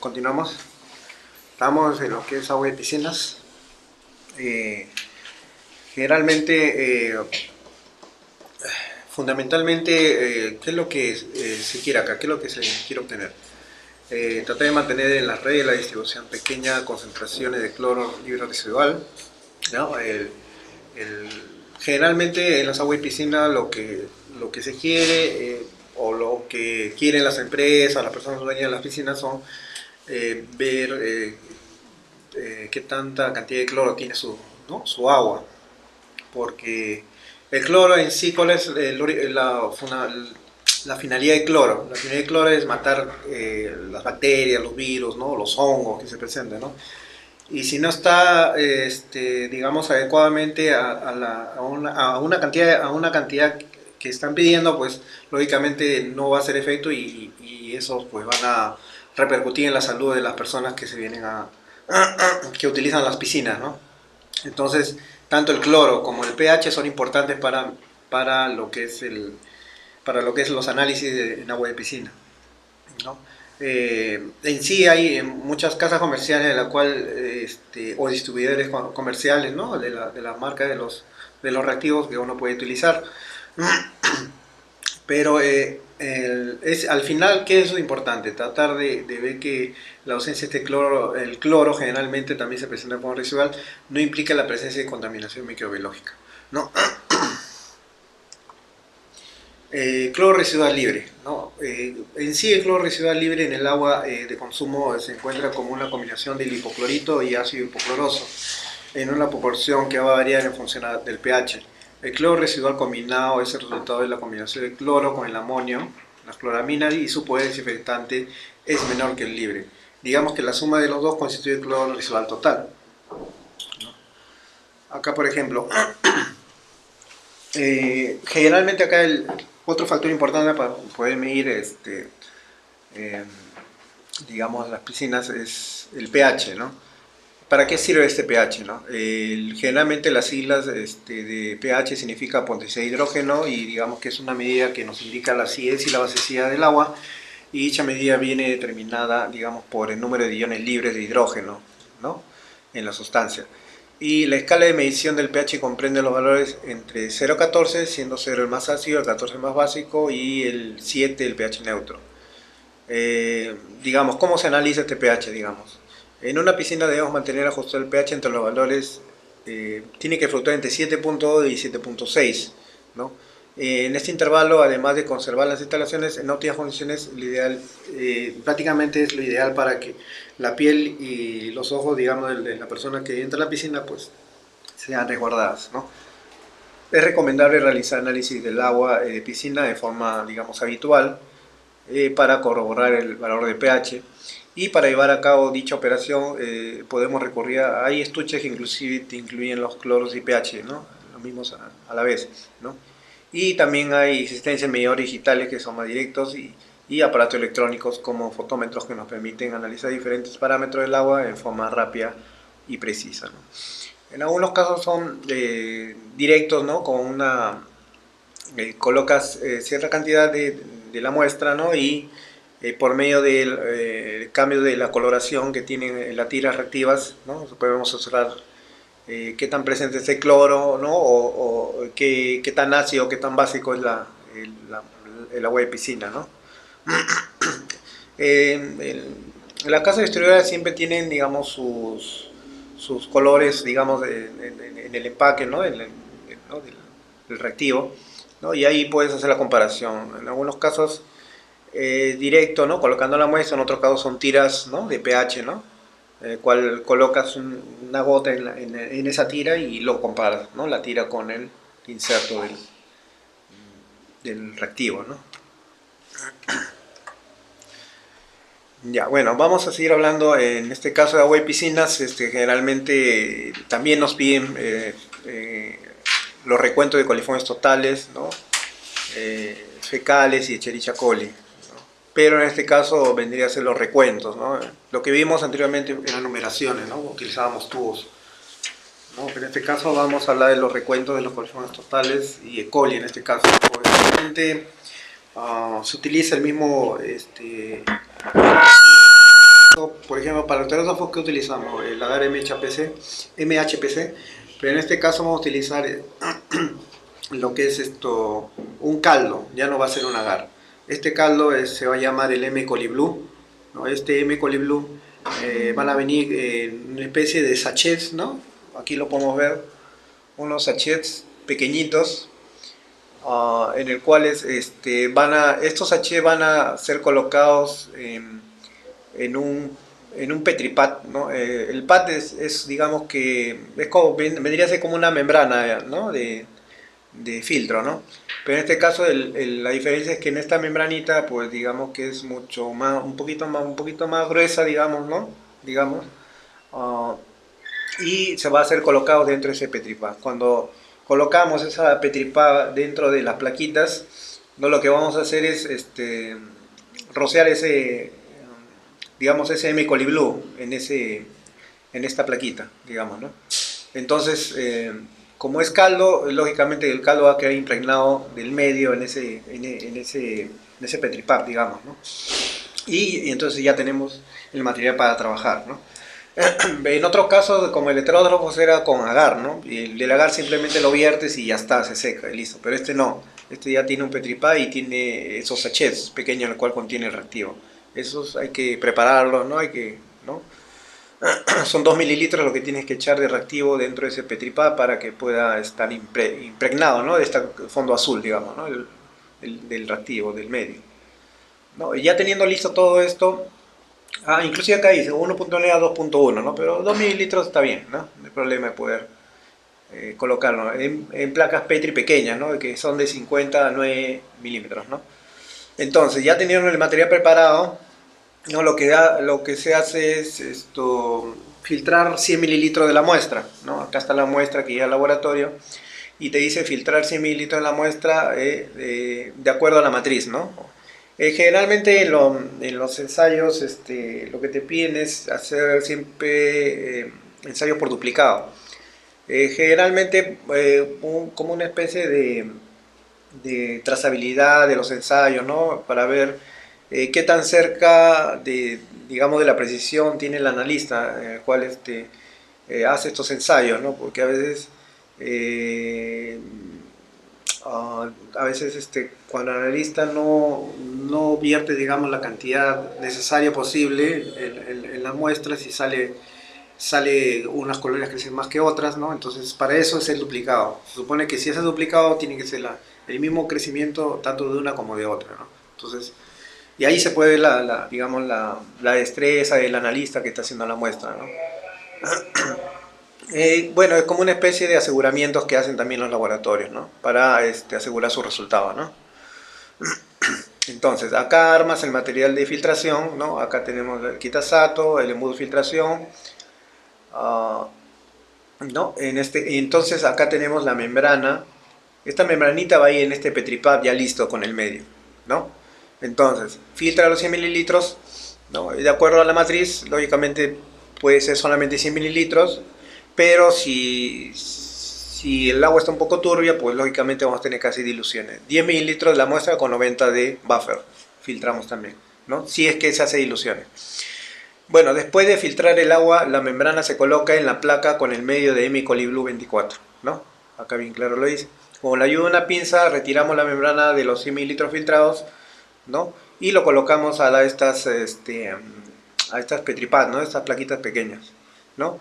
Continuamos. Estamos en lo que es agua de piscinas. Generalmente, fundamentalmente, ¿qué es lo que se quiere acá? ¿Qué es lo que se quiere obtener? Tratar de mantener en la red la distribución pequeña concentraciones de cloro libre residual, ¿no? Generalmente en las aguas de piscina lo que se quiere o lo que quieren las empresas, las personas dueñas de las piscinas son ver qué tanta cantidad de cloro tiene su agua, porque el cloro en sí, ¿cuál es la finalidad del cloro? La finalidad del cloro es matar las bacterias, los virus, ¿no? Los hongos que se presentan, ¿no? Y si no está, digamos, adecuadamente a una cantidad que están pidiendo, pues lógicamente no va a hacer efecto y eso pues van a repercutir en la salud de las personas que se vienen que utilizan las piscinas, ¿no? Entonces, tanto el cloro como el pH son importantes para lo que es los análisis en agua de piscina, ¿no? En sí hay muchas casas comerciales en la cual, o distribuidores comerciales, ¿no? de la marca de los reactivos que uno puede utilizar. Pero al final, ¿qué es lo importante? Tratar de ver que la ausencia de este cloro, el cloro generalmente también se presenta como residual, no implica la presencia de contaminación microbiológica, ¿no? Cloro residual libre, ¿no? En sí el cloro residual libre en el agua de consumo se encuentra como una combinación del hipoclorito y ácido hipocloroso en una proporción que va a variar en función del pH. El cloro residual combinado es el resultado de la combinación del cloro con el amonio, la cloramina, y su poder desinfectante es menor que el libre. Digamos que la suma de los dos constituye el cloro residual total, ¿no? Acá, por ejemplo, generalmente acá otro factor importante para poder medir digamos, las piscinas es el pH, ¿no? ¿Para qué sirve este pH, no? Generalmente las siglas de pH significa potencia de hidrógeno y digamos que es una medida que nos indica la acidez y la basicidad del agua, y dicha medida viene determinada, digamos, por el número de iones libres de hidrógeno, ¿no? En la sustancia. Y la escala de medición del pH comprende los valores entre 0 a 14, siendo 0 el más ácido, el 14 el más básico y el 7 el pH neutro. Digamos, ¿cómo se analiza este pH? Digamos, en una piscina debemos mantener ajustado el pH entre los valores, tiene que fluctuar entre 7.2 y 7.6, ¿no? En este intervalo, además de conservar las instalaciones en óptimas condiciones, lo ideal, prácticamente es lo ideal para que la piel y los ojos, digamos, de la persona que entra a la piscina, pues sean resguardadas, ¿no? Es recomendable realizar análisis del agua de piscina de forma, digamos, habitual, para corroborar el valor de pH. Y para llevar a cabo dicha operación podemos recurrir hay estuches que inclusive te incluyen los cloros y pH, ¿no? Los mismos a la vez, ¿no? Y también hay sistemas medidores digitales que son más directos y aparatos electrónicos como fotómetros que nos permiten analizar diferentes parámetros del agua en forma rápida y precisa, ¿no? En algunos casos son directos, ¿no? Con colocas cierta cantidad de la muestra, ¿no? Y por medio del cambio de la coloración que tienen las tiras reactivas, ¿no? Podemos observar qué tan presente es el cloro, ¿no? O qué tan ácido, qué tan básico es el agua de piscina, ¿no? Las casas distribuidoras siempre tienen, digamos, sus colores, digamos, en el empaque, ¿no? ¿no? del reactivo, ¿no? Y ahí puedes hacer la comparación. En algunos casos directo, ¿no? Colocando la muestra, en otros casos son tiras, ¿no? De pH, ¿no? Cual colocas una gota en esa tira y lo comparas, ¿no? La tira con el inserto del reactivo, ¿no? Ya, bueno, vamos a seguir hablando en este caso de agua de piscinas. Generalmente también nos piden los recuentos de coliformes totales, ¿no? Fecales y Escherichia coli, ¿no? Pero en este caso vendría a ser los recuentos, ¿no? Lo que vimos anteriormente eran numeraciones, ¿no? Utilizábamos tubos, ¿no? Pero en este caso vamos a hablar de los recuentos de los coliformes totales y E. coli en este caso. Obviamente se utiliza el mismo bueno, para los terógrafos que utilizamos, el agar MHPC, pero en este caso vamos a utilizar lo que es un caldo, ya no va a ser un agar. Este caldo se va a llamar el M-Coli Blue, ¿no? Este M-Coli Blue van a venir en una especie de sachets, ¿no? Aquí lo podemos ver, unos sachets pequeñitos, en el cual estos sachets van a ser colocados en un Petri Pad, ¿no? El pad digamos que vendría a ser como una membrana, ¿no? de filtro, ¿no? Pero en este caso la diferencia es que en esta membranita, pues digamos que es mucho más, un poquito más gruesa, digamos, ¿no? Digamos, y se va a ser colocado dentro de ese Petri Pad. Cuando colocamos esa Petri Pad dentro de las plaquitas, ¿no? Lo que vamos a hacer es rociar digamos, ese M-Coli Blue en esta plaquita, digamos, ¿no? Entonces, como es caldo, lógicamente el caldo va a quedar impregnado del medio en ese Petri Pad, digamos, ¿no? Y entonces ya tenemos el material para trabajar, ¿no? En otros casos, como el heterógrafo era con agar, ¿no? Y el agar simplemente lo viertes y ya está, se seca y listo. Pero este no, este ya tiene un Petri Pad y tiene esos sachets pequeños en el cual contiene el reactivo. Esos hay que prepararlos, ¿no? ¿no? Son 2 mililitros lo que tienes que echar de reactivo dentro de ese Petri Pad para que pueda estar impregnado, ¿no? De este fondo azul, digamos, ¿no? Del reactivo, del medio, ¿no? Y ya teniendo listo todo esto, inclusive acá dice 1.9 a 2.1, ¿no? Pero 2 mililitros está bien, ¿no? No hay problema de poder colocarlo en placas Petri pequeñas, ¿no? Que son de 50 a 9 milímetros, ¿no? Entonces, ya teniendo el material preparado, ¿no? Lo que se hace es filtrar 100 mililitros de la muestra, ¿no? Acá está la muestra que llega al laboratorio y te dice filtrar 100 mililitros de la muestra de acuerdo a la matriz, ¿no? Generalmente en los ensayos lo que te piden es hacer siempre ensayos por duplicado. Generalmente como una especie de trazabilidad de los ensayos, ¿no? Para ver qué tan cerca digamos, de la precisión tiene el analista en el cual hace estos ensayos, ¿no? Porque a veces cuando el analista no vierte, digamos, la cantidad necesaria posible en las muestras y sale unas colonias crecen más que otras, ¿no? Entonces para eso es el duplicado. Se supone que si es el duplicado tiene que ser el mismo crecimiento tanto de una como de otra, ¿no? Entonces, y ahí se puede ver digamos, la destreza del analista que está haciendo la muestra, ¿no? Bueno, es como una especie de aseguramientos que hacen también los laboratorios, ¿no? Para asegurar sus resultados, ¿no? Entonces, acá armas el material de filtración, ¿no? Acá tenemos el quitasato, el embudo de filtración, ¿no? Entonces acá tenemos la membrana. Esta membranita va ahí en este Petri Pad ya listo con el medio, ¿no? Entonces, filtra los 100 mililitros, ¿no? De acuerdo a la matriz, lógicamente puede ser solamente 100 mililitros, pero si el agua está un poco turbia, pues lógicamente vamos a tener casi diluciones. 10 mililitros de la muestra con 90 de buffer, filtramos también, ¿no? Si es que se hace diluciones. Bueno, después de filtrar el agua, la membrana se coloca en la placa con el medio de M-Coli Blue 24, ¿no? Acá bien claro lo dice. Con la ayuda de una pinza retiramos la membrana de los 100 mililitros filtrados, ¿no? Y lo colocamos a estas Petri Pad, ¿no? Estas plaquitas pequeñas, ¿no?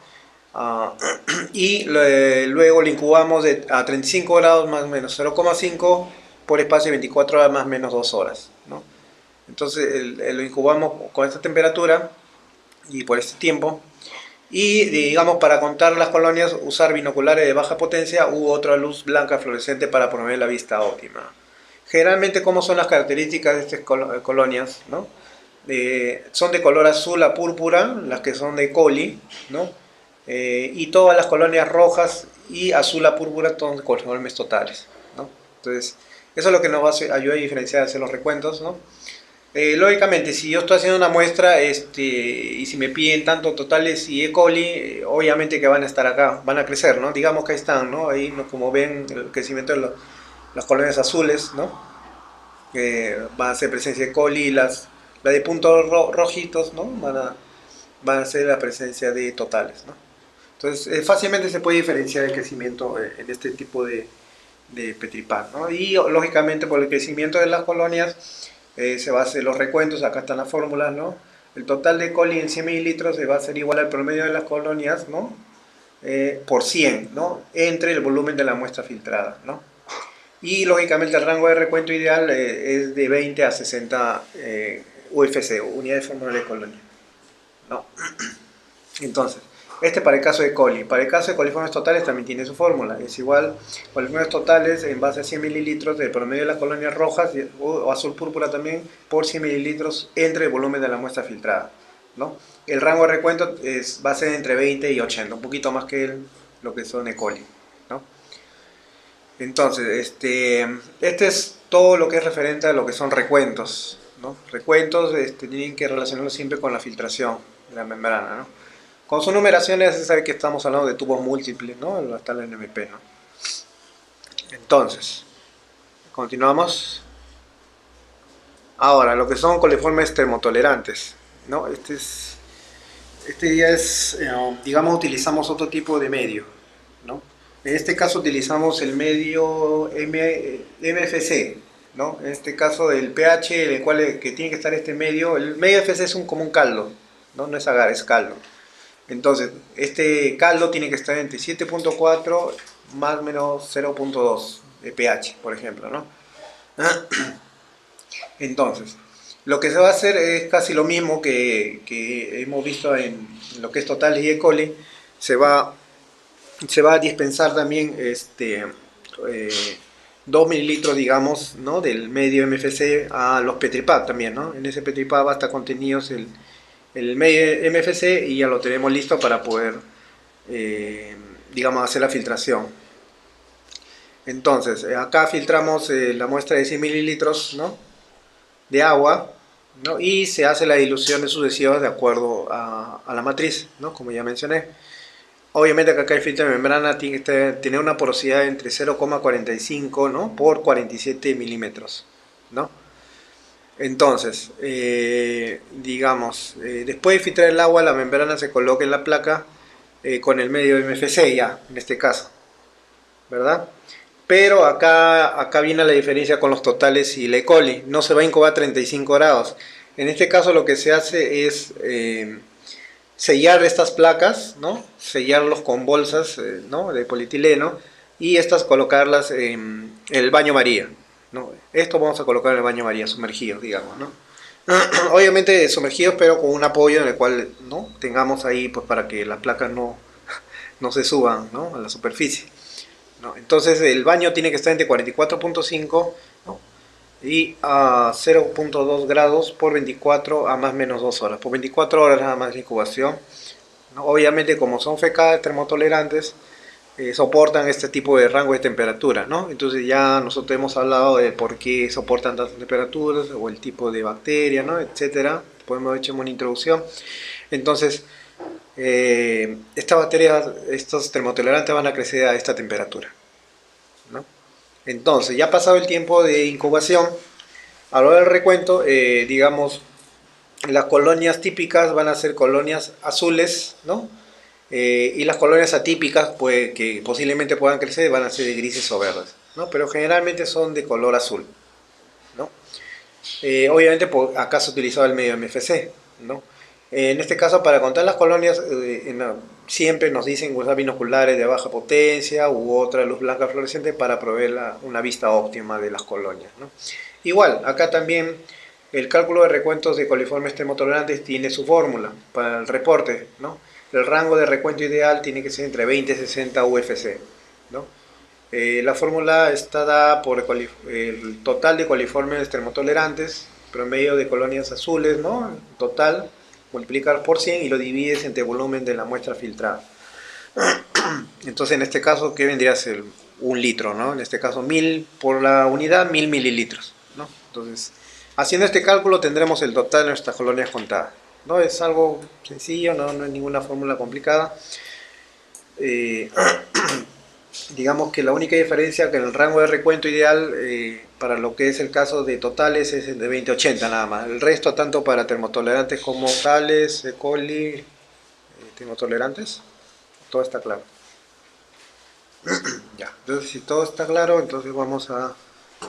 Y luego lo incubamos a 35 grados más o menos 0,5 por espacio de 24 horas más o menos 2 horas, ¿no? Entonces lo incubamos con esta temperatura y por este tiempo, y digamos, para contar las colonias, usar binoculares de baja potencia u otra luz blanca fluorescente para promover la vista óptima. Generalmente, ¿cómo son las características de estas colonias, ¿no? Son de color azul a púrpura, las que son de coli, ¿no? Y todas las colonias rojas y azul a púrpura son de colores totales, ¿no? Entonces, eso es lo que nos va a ayudar a diferenciar, hacer los recuentos, ¿no? Lógicamente, si yo estoy haciendo una muestra y si me piden tanto totales y E. coli, obviamente que van a estar acá, van a crecer, ¿no? Digamos que ahí están, ¿no? Ahí, ¿no? Como ven, el crecimiento de las colonias azules, ¿no? Va a ser presencia de E. coli, la de puntos rojitos, ¿no? va a ser la presencia de totales, ¿no? Entonces, fácilmente se puede diferenciar el crecimiento en este tipo de Petri Pan, ¿no? Y lógicamente por el crecimiento de las colonias se va a hacer los recuentos, acá están las fórmulas, ¿no? El total de coli en 100 mililitros se va a ser igual al promedio de las colonias, ¿no? Por 100, ¿no? Entre el volumen de la muestra filtrada, ¿no? Y lógicamente el rango de recuento ideal es de 20 a 60 UFC, unidades formulares de colonia, ¿no? Entonces, este para el caso de coli. Para el caso de coliformes totales también tiene su fórmula. Es igual, coliformes totales en base a 100 mililitros del promedio de las colonias rojas o azul púrpura también por 100 mililitros entre el volumen de la muestra filtrada, ¿no? El rango de recuento va a ser entre 20 y 80, un poquito más que lo que son E. coli, ¿no? Entonces, este es todo lo que es referente a lo que son recuentos, ¿no? Recuentos tienen que relacionarlo siempre con la filtración de la membrana, ¿no? Con sus numeraciones se sabe que estamos hablando de tubos múltiples, ¿no? Hasta la NMP, ¿no? Entonces, continuamos. Ahora, lo que son coliformes termotolerantes, ¿no? Este ya es, digamos, utilizamos otro tipo de medio, ¿no? En este caso utilizamos el medio MFC, ¿no? En este caso el pH en el cual que tiene que estar este medio, el medio FC es como un caldo, ¿no? No es agar, es caldo. Entonces, este caldo tiene que estar entre 7.4 más o menos 0.2 de pH, por ejemplo, ¿no? Entonces, lo que se va a hacer es casi lo mismo que hemos visto en lo que es total y E. coli. Se va a dispensar también 2 mililitros, digamos, ¿no? Del medio MFC a los Petri Pan también, ¿no? En ese Petri Pan va a estar contenidos el medio MFC y ya lo tenemos listo para poder, digamos, hacer la filtración. Entonces, acá filtramos la muestra de 100 mililitros, ¿no? De agua, ¿no? Y se hace la dilución sucesiva de acuerdo a la matriz, ¿no? Como ya mencioné. Obviamente acá el filtro de membrana tiene que tener una porosidad entre 0,45, ¿no? Por 47 milímetros, ¿no? Entonces, digamos, después de filtrar el agua, la membrana se coloca en la placa con el medio MFC ya, en este caso, ¿verdad? Pero acá viene la diferencia con los totales y el E. coli. No se va a incubar a 35 grados. En este caso lo que se hace es sellar estas placas, ¿no? Sellarlos con bolsas, ¿no? De polietileno y estas colocarlas en el baño María, ¿no? Esto vamos a colocar en el baño María, sumergidos, digamos, ¿no? Obviamente sumergidos, pero con un apoyo en el cual, ¿no? Tengamos ahí, pues, para que las placas no se suban, ¿no? A la superficie, ¿no? Entonces el baño tiene que estar entre 44.5, ¿no? Y a 0.2 grados por 24 a más o menos 2 horas. Por 24 horas nada más la incubación, ¿no? Obviamente como son fecales termotolerantes, soportan este tipo de rango de temperatura, ¿no? Entonces ya nosotros hemos hablado de por qué soportan tantas temperaturas o el tipo de bacteria, ¿no? Etcétera. Podemos echar una introducción. Entonces, estas bacterias, estos termotolerantes van a crecer a esta temperatura, ¿no? Entonces, ya pasado el tiempo de incubación, a la hora del recuento, digamos, las colonias típicas van a ser colonias azules, ¿no? Y las colonias atípicas, pues, que posiblemente puedan crecer, van a ser de grises o verdes, ¿no? Pero generalmente son de color azul, ¿no? Obviamente, acá se ha utilizado el medio MFC, ¿no? En este caso, para contar las colonias, siempre nos dicen usar binoculares de baja potencia u otra luz blanca fluorescente para proveer una vista óptima de las colonias, ¿no? Igual, acá también el cálculo de recuentos de coliformes termotolerantes tiene su fórmula para el reporte, ¿no? El rango de recuento ideal tiene que ser entre 20 y 60 UFC, ¿no? La fórmula está dada por el total de coliformes termotolerantes, promedio de colonias azules, ¿no? Total, multiplicar por 100 y lo divides entre volumen de la muestra filtrada. Entonces en este caso, ¿qué vendría a ser? Un litro, ¿no? En este caso 1000 por la unidad, 1000 mililitros, ¿no? Entonces, haciendo este cálculo tendremos el total de nuestras colonias contadas, ¿no? Es algo sencillo, no es ninguna fórmula complicada. Digamos que la única diferencia que en el rango de recuento ideal para lo que es el caso de totales es el de 20-80 nada más. El resto, tanto para termotolerantes como tales, E. coli, tengo tolerantes. Todo está claro. Ya, entonces si todo está claro, entonces vamos a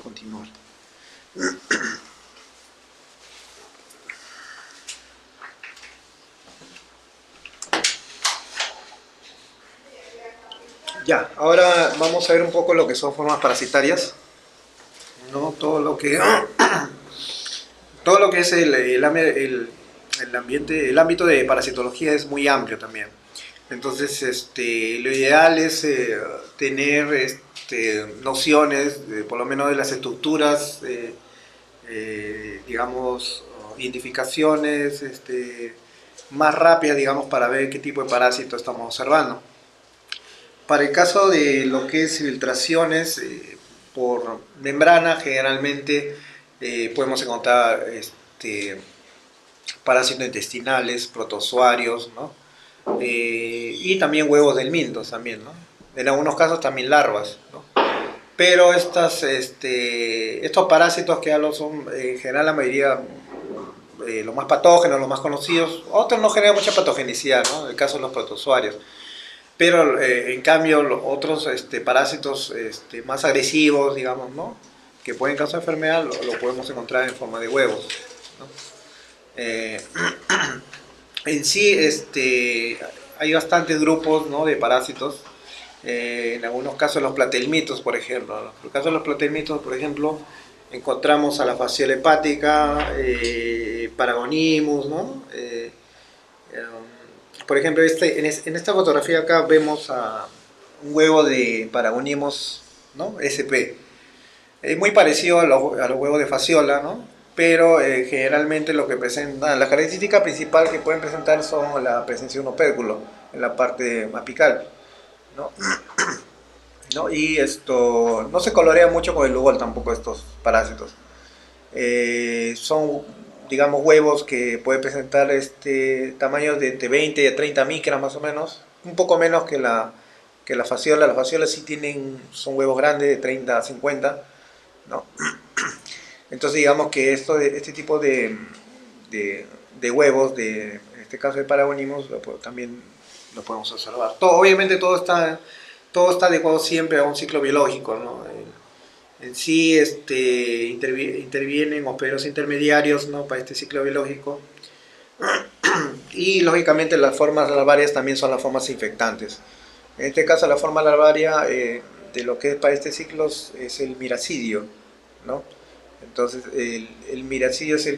continuar. Ya, ahora vamos a ver un poco lo que son formas parasitarias, ¿no? Todo lo que es el ambiente, el ámbito de parasitología es muy amplio también. Entonces, lo ideal es tener nociones, por lo menos de las estructuras, digamos, identificaciones más rápidas, digamos, para ver qué tipo de parásito estamos observando. Para el caso de lo que es filtraciones por membrana, generalmente podemos encontrar parásitos intestinales, protozoarios, ¿no? Y también huevos del mintos también, ¿no? En algunos casos también larvas, ¿no? Pero estos parásitos que hablo son en general la mayoría los más patógenos, los más conocidos. Otros no generan mucha patogenicidad, ¿no? En el caso de los protozoarios. Pero en cambio los otros parásitos más agresivos, digamos, ¿no? Que pueden causar enfermedad, lo podemos encontrar en forma de huevos, ¿no? En sí hay bastantes grupos, ¿no? De parásitos. En algunos casos los platelmitos, por ejemplo. En el caso de los platelmitos, por ejemplo, encontramos a la fasciola hepática, Paragonimus, ¿no? Por ejemplo, en esta fotografía acá vemos a un huevo de Paragonimus, ¿no? SP. Es muy parecido a los huevos de fasciola, ¿no? Pero generalmente lo que presenta, la característica principal que pueden presentar son la presencia de un opérculo en la parte apical, ¿no? ¿No? Y esto no se colorea mucho con el lugol tampoco estos parásitos. Son, digamos, huevos que pueden presentar tamaños de entre 20 a 30 micras más o menos, un poco menos que la fasciola. Las fasciolas sí son huevos grandes de 30 a 50, ¿no? Entonces digamos que este tipo de huevos, en este caso de Paragonimus, también lo podemos observar. Obviamente todo está adecuado siempre a un ciclo biológico, ¿no? En sí intervienen operos intermediarios, ¿no? Para este ciclo biológico. Y lógicamente las formas larvarias también son las formas infectantes. En este caso la forma larvaria de lo que es para este ciclo es el miracidio, ¿no? Entonces el miracidio es el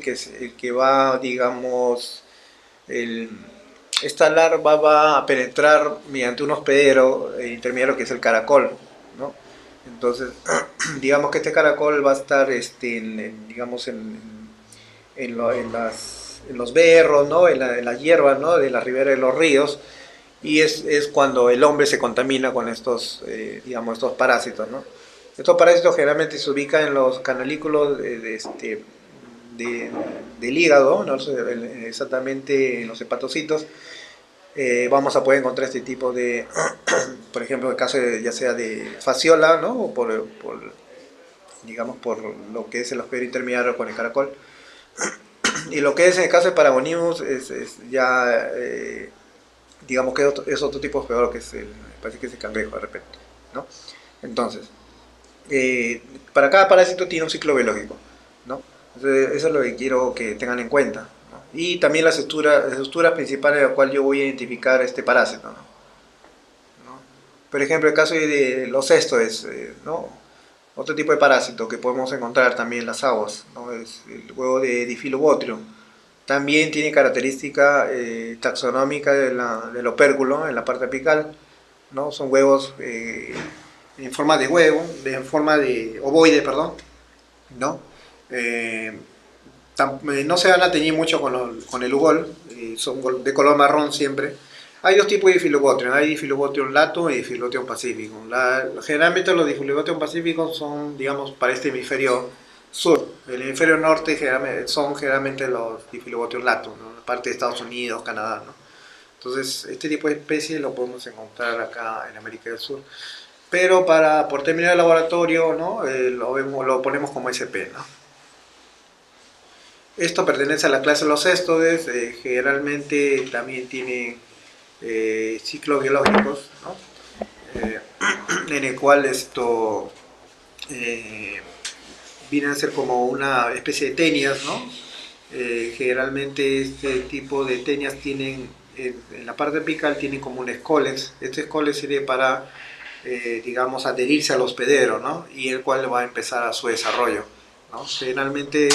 que va, digamos, esta larva va a penetrar mediante un hospedero intermediario que es el caracol, ¿no? Entonces, digamos que este caracol va a estar, digamos, en los berros, ¿no? En las hierbas, ¿no? De la ribera de los ríos, y es cuando el hombre se contamina con digamos, estos parásitos, ¿no? Estos parásitos generalmente se ubican en los canalículos del hígado, ¿no? Exactamente en los hepatocitos. Vamos a poder encontrar este tipo de, por ejemplo, el caso ya sea de fasciola, ¿no? O digamos, por lo que es el hospedero intermediario con el caracol. Y lo que es en el caso de Paragonimus es ya, digamos que es otro tipo de hospedero, que parece que es el cangrejo de repente, ¿no? Entonces, para cada parásito tiene un ciclo biológico, ¿no? Entonces, eso es lo que quiero que tengan en cuenta, ¿no? Y también las estructuras principales de las cuales yo voy a identificar este parásito, ¿no? Por ejemplo, el caso de los céstodes, ¿no? Otro tipo de parásito que podemos encontrar también en las aguas, ¿no? Es el huevo de Diphyllobotrium. También tiene característica taxonómica del opérculo en la parte apical, ¿no? Son huevos en forma de huevo, en forma de ovoide, perdón, ¿no? No se van a teñir mucho con el ugol, son de color marrón siempre. Hay dos tipos de Diphyllobotrium, hay Diphyllobotrium latum y Diphyllobotrium pacificum. Generalmente los Diphyllobotrium pacíficos son, digamos, para este hemisferio sur. El hemisferio norte son generalmente los Diphyllobotrium latum, ¿no? La parte de Estados Unidos, Canadá, ¿no? Entonces, este tipo de especies lo podemos encontrar acá en América del Sur. Pero por término de laboratorio, ¿no? Lo ponemos como SP, ¿no? Esto pertenece a la clase de los céstodes, generalmente también tiene ciclobiológicos, ¿no? Eh, en el cual esto viene a ser como una especie de tenias, ¿no? Generalmente este tipo de tenias tienen, en la parte apical tienen como un escolex. Este escolex sirve para, digamos, adherirse al hospedero, ¿no? Y el cual va a empezar a su desarrollo, ¿no? Generalmente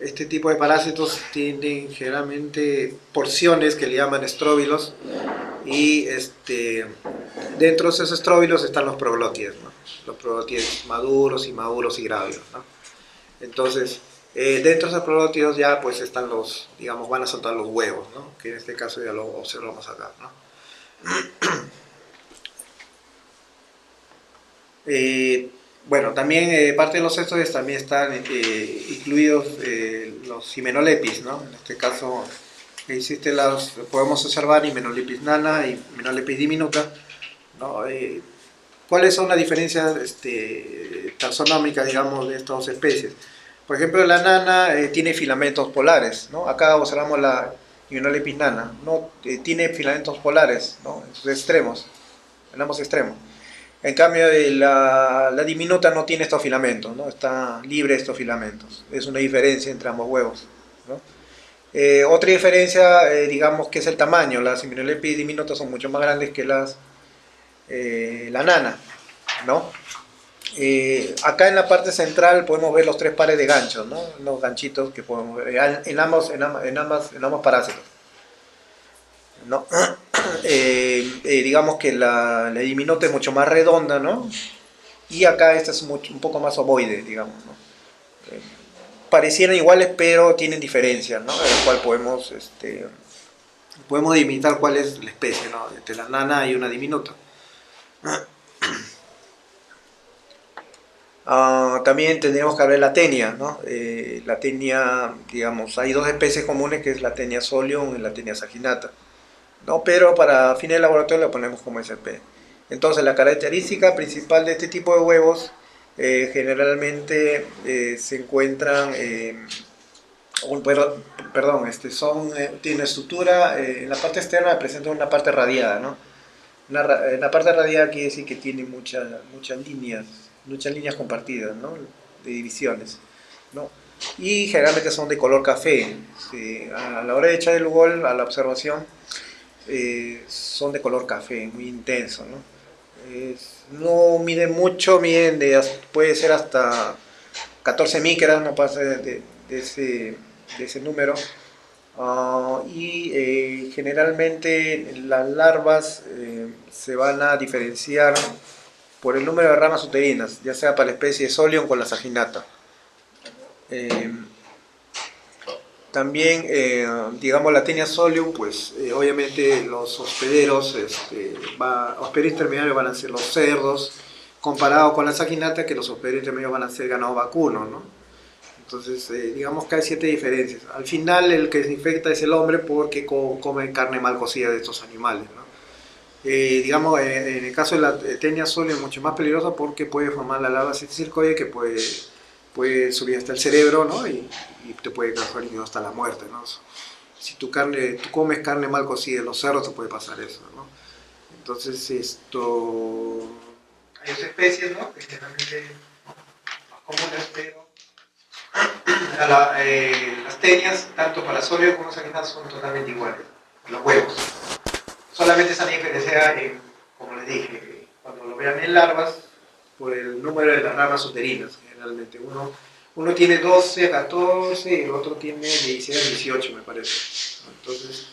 este tipo de parásitos tienen generalmente porciones que le llaman estróbilos y dentro de esos estróbilos están los proglótides, ¿no? Los proglótides maduros, inmaduros y grávidos, ¿no? Entonces, dentro de esos proglótidos ya pues están los, digamos, van a soltar los huevos, ¿no? Que en este caso ya lo observamos acá, ¿no? Eh, bueno, también parte de los cestos también están incluidos los himenolepis, ¿no? En este caso podemos observar himenolepis nana y himenolepis diminuta, ¿no? ¿Cuáles son las diferencias taxonómicas, digamos, de estas dos especies? Por ejemplo, la nana tiene filamentos polares, ¿no? Acá observamos la Hymenolepis nana, no tiene filamentos polares, ¿no? En sus extremos, en ambos extremos. En cambio, la diminuta no tiene estos filamentos, ¿no? Está libre de estos filamentos. Es una diferencia entre ambos huevos, ¿no? Otra diferencia, digamos, que es el tamaño. Las Hymenolepis diminutas son mucho más grandes que la nana, ¿no? Acá en la parte central podemos ver los tres pares de ganchos, ¿no? Los ganchitos que podemos ver en ambos parásitos, ¿no? Digamos que la diminuta es mucho más redonda, ¿no? Y acá esta es un poco más ovoide, digamos, ¿no? Parecieran iguales, pero tienen diferencias, ¿no? En el cual podemos delimitar cuál es la especie, ¿no? Entre la nana y una diminuta. También tendríamos que hablar de la tenia, ¿no? La tenia, digamos, hay dos especies comunes que es la tenia solium y la tenia saginata, ¿no? Pero para fines de laboratorio la ponemos como SP. Entonces la característica principal de este tipo de huevos generalmente se encuentran, tiene estructura, en la parte externa presenta una parte radiada, ¿no? La parte radial quiere decir que tiene muchas líneas compartidas, ¿no? De divisiones, ¿no? Y generalmente son de color café. Sí, a la hora de echar el gol a la observación, son de color café, muy intenso, ¿no? No miden mucho, puede ser hasta 14 micras, no pasa de ese número. Generalmente las larvas se van a diferenciar por el número de ramas uterinas, ya sea para la especie de Solium con la saginata. También, digamos, la tenia Solium, pues obviamente los hospederos, hospederos intermediarios van a ser los cerdos, comparado con la saginata, que los hospederos intermediarios van a ser ganado vacuno, ¿no? Entonces, digamos que hay 7 diferencias. Al final, el que se infecta es el hombre porque come carne mal cocida de estos animales, ¿no? Digamos, en el caso de la tenia Solium es mucho más peligrosa porque puede formar la larva cisticercoide que puede subir hasta el cerebro, ¿no? Y te puede causar incluso hasta la muerte, ¿no? Si tú comes carne mal cocida de los cerdos, te puede pasar eso, ¿no? Entonces, hay otras especies, ¿no? Que generalmente más comunes, pero las tenias, tanto para Solium como saginata, son totalmente iguales, los huevos. Solamente esa diferencia, como les dije, cuando lo vean en larvas, por el número de las ramas uterinas. Generalmente uno tiene 12, 14 y el otro tiene 16, 18, me parece. Entonces,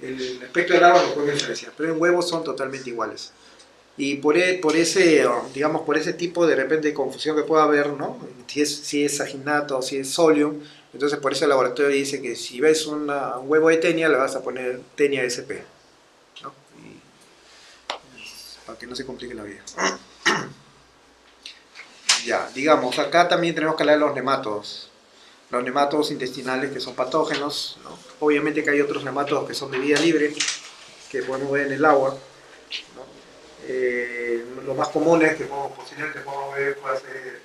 el aspecto de larvas lo pueden diferenciar, pero en huevos son totalmente iguales. Y por ese tipo de repente de confusión que pueda haber, ¿no? Si es saginata o si es Solium, entonces por eso el laboratorio dice que si ves un huevo de tenia, le vas a poner tenia SP, ¿no? Para que no se complique la vida. Ya, digamos, acá también tenemos que hablar de los nematodos. Los nematodos intestinales que son patógenos, ¿no? Obviamente que hay otros nematodos que son de vida libre, que podemos ver en el agua, ¿no? Los más comunes que posiblemente podemos ver puede ser